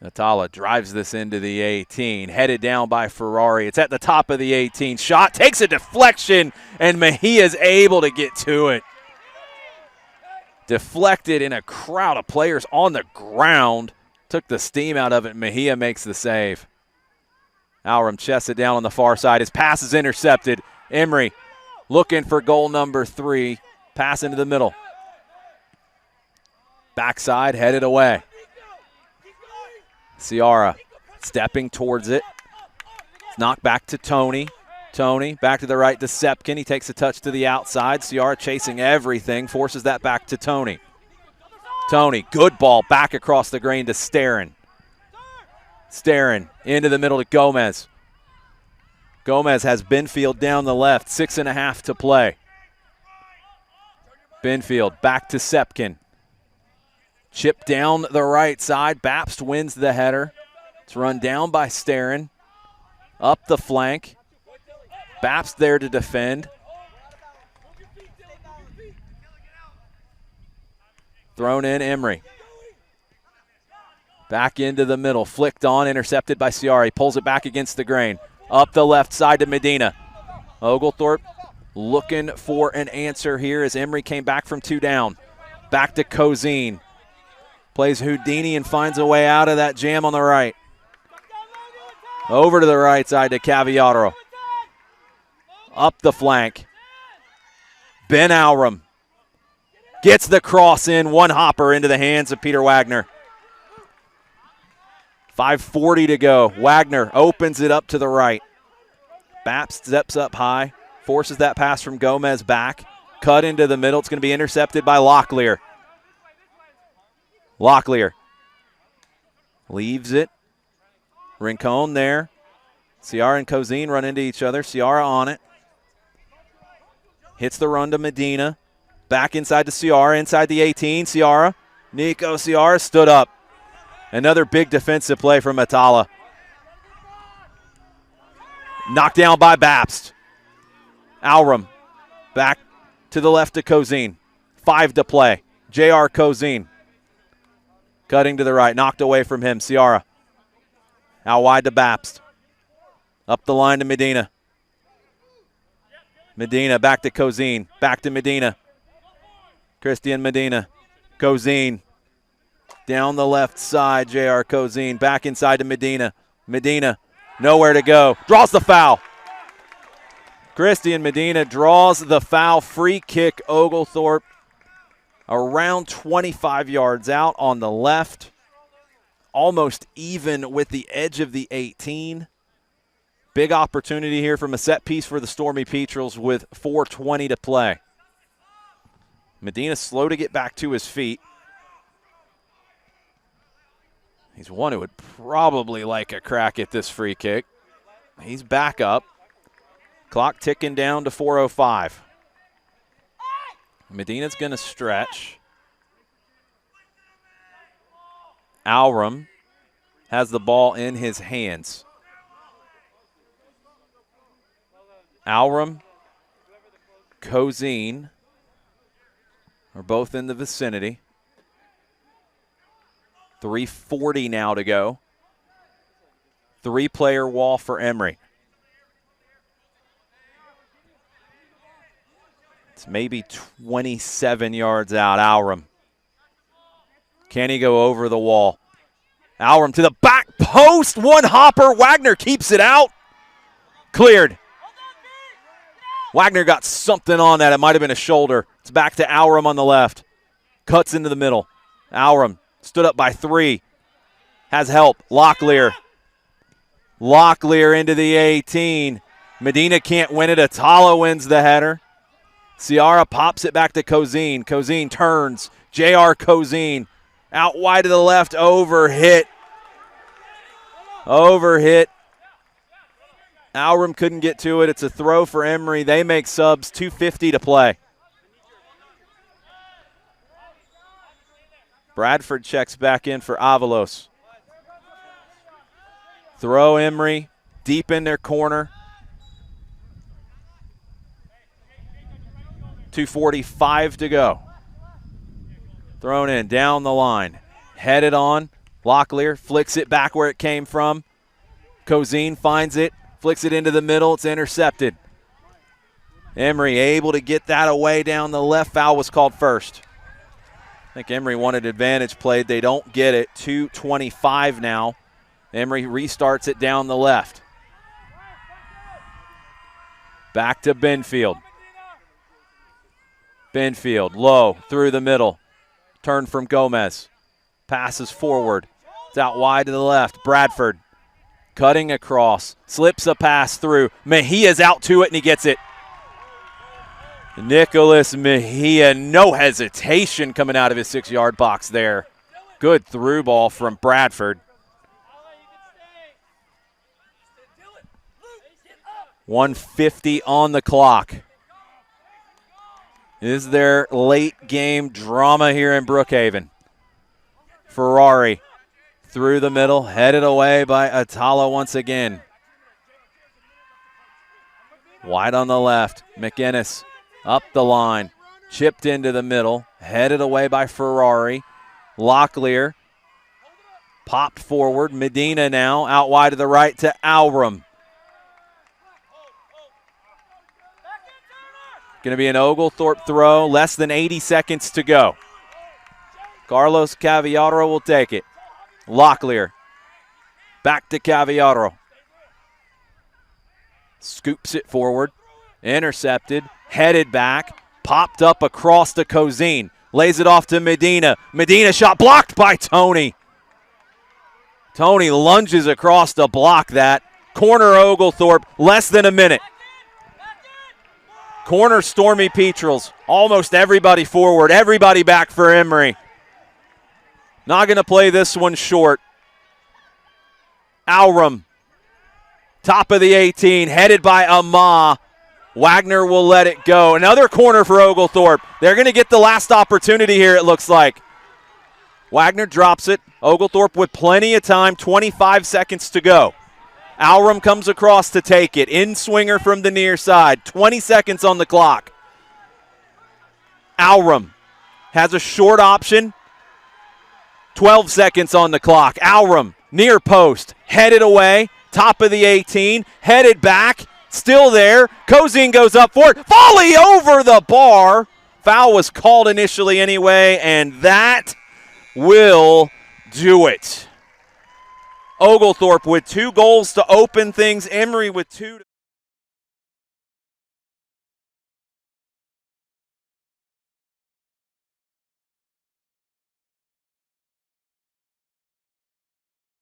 Atala drives this into the 18, headed down by Ferrari. It's at the top of the 18. Shot takes a deflection, and Mejia's able to get to it. Deflected in a crowd of players on the ground. Took the steam out of it. Mejia makes the save. Alram chests it down on the far side. His pass is intercepted. Emory looking for goal number 3. Pass into the middle. Backside, headed away. Ciara stepping towards it. Knocked back to Tony. Tony back to the right to Sepkin. He takes a touch to the outside. Ciara chasing everything. Forces that back to Tony. Tony, good ball back across the grain to Starin. Starin into the middle to Gomez. Gomez has Binfield down the left. 6.5 to play. Binfield back to Sepkin. Chip down the right side. Bapst wins the header. It's run down by Starin. Up the flank. Bapst there to defend. Thrown in Emory. Back into the middle. Flicked on, intercepted by Ciara. Pulls it back against the grain. Up the left side to Medina. Oglethorpe looking for an answer here as Emory came back from 2 down. Back to Cozine. Plays Houdini and finds a way out of that jam on the right. Over to the right side to Caviaro. Up the flank. Ben Alrum gets the cross in, one hopper into the hands of Peter Wagner. 5:40 to go. Wagner opens it up to the right. Baps steps up high, forces that pass from Gomez back. Cut into the middle. It's going to be intercepted by Locklear. Locklear leaves it. Rincon there. Ciara and Cozine run into each other. Ciara on it. Hits the run to Medina. Back inside to Ciara, inside the 18. Ciara. Nico Ciara stood up. Another big defensive play from Atala. Knocked down by Babst. Alrum back to the left to Cozine. 5 to play. J.R. Cozine. Cutting to the right. Knocked away from him. Ciara. Out wide to Babst. Up the line to Medina. Medina back to Cozine. Back to Medina. Christian Medina. Cozine. Down the left side, J.R. Cozine. Back inside to Medina. Medina. Nowhere to go. Draws the foul. Christian Medina draws the foul. Free kick, Oglethorpe. Around 25 yards out on the left. Almost even with the edge of the 18. Big opportunity here from a set piece for the Stormy Petrels with 4:20 to play. Medina slow to get back to his feet. He's one who would probably like a crack at this free kick. He's back up. Clock ticking down to 4:05. Medina's going to stretch. Alrum has the ball in his hands. Alrum, Cozine are both in the vicinity. 3:40 now to go. 3-player wall for Emory. It's maybe 27 yards out. Alrum. Can he go over the wall? Alrum to the back post. One hopper. Wagner keeps it out. Cleared. Wagner got something on that. It might have been a shoulder. It's back to Alrum on the left. Cuts into the middle. Alrum stood up by 3. Has help. Locklear. Locklear into the 18. Medina can't win it. Atala wins the header. Ciara pops it back to Cozine. Cozine turns. J.R. Cozine out wide to the left. Overhit. Overhit. Alrum couldn't get to it. It's a throw for Emory. They make subs. 2:50 to play. Bradford checks back in for Avalos. Throw Emory deep in their corner. 2:45 to go. Thrown in down the line. Headed on. Locklear flicks it back where it came from. Cozine finds it. Flicks it into the middle. It's intercepted. Emory able to get that away down the left. Foul was called first. I think Emory wanted advantage played. They don't get it. 2:25 now. Emory restarts it down the left. Back to Benfield. Benfield low through the middle. Turn from Gomez. Passes forward. It's out wide to the left. Bradford cutting across. Slips a pass through. Mejia's out to it, and he gets it. Nicholas Mejia, no hesitation coming out of his 6-yard box there. Good through ball from Bradford. 1:50 on the clock. Is there late game drama here in Brookhaven? Ferrari through the middle, headed away by Atala once again. Wide on the left, McInnes up the line. Chipped into the middle, headed away by Ferrari. Locklear popped forward. Medina now out wide to the right to Alrum. Going to be an Oglethorpe throw, less than 80 seconds to go. Carlos Caviaro will take it. Locklear back to Caviaro. Scoops it forward. Intercepted. Headed back. Popped up across to Cozine. Lays it off to Medina. Medina shot blocked by Tony. Tony lunges across to block that. Corner Oglethorpe, less than a minute. Corner Stormy Petrels. Almost everybody forward. Everybody back for Emory. Not going to play this one short. Alrum. Top of the 18. Headed by Amah. Wagner will let it go. Another corner for Oglethorpe. They're going to get the last opportunity here, it looks like. Wagner drops it. Oglethorpe with plenty of time, 25 seconds to go. Alrum comes across to take it. In-swinger from the near side. 20 seconds on the clock. Alrum has a short option. 12 seconds on the clock. Alrum, near post, headed away. Top of the 18, headed back. Still there. Cozine goes up for it. Volley over the bar. Foul was called initially anyway, and that will do it. Oglethorpe with 2 goals to open things. Emory with 2.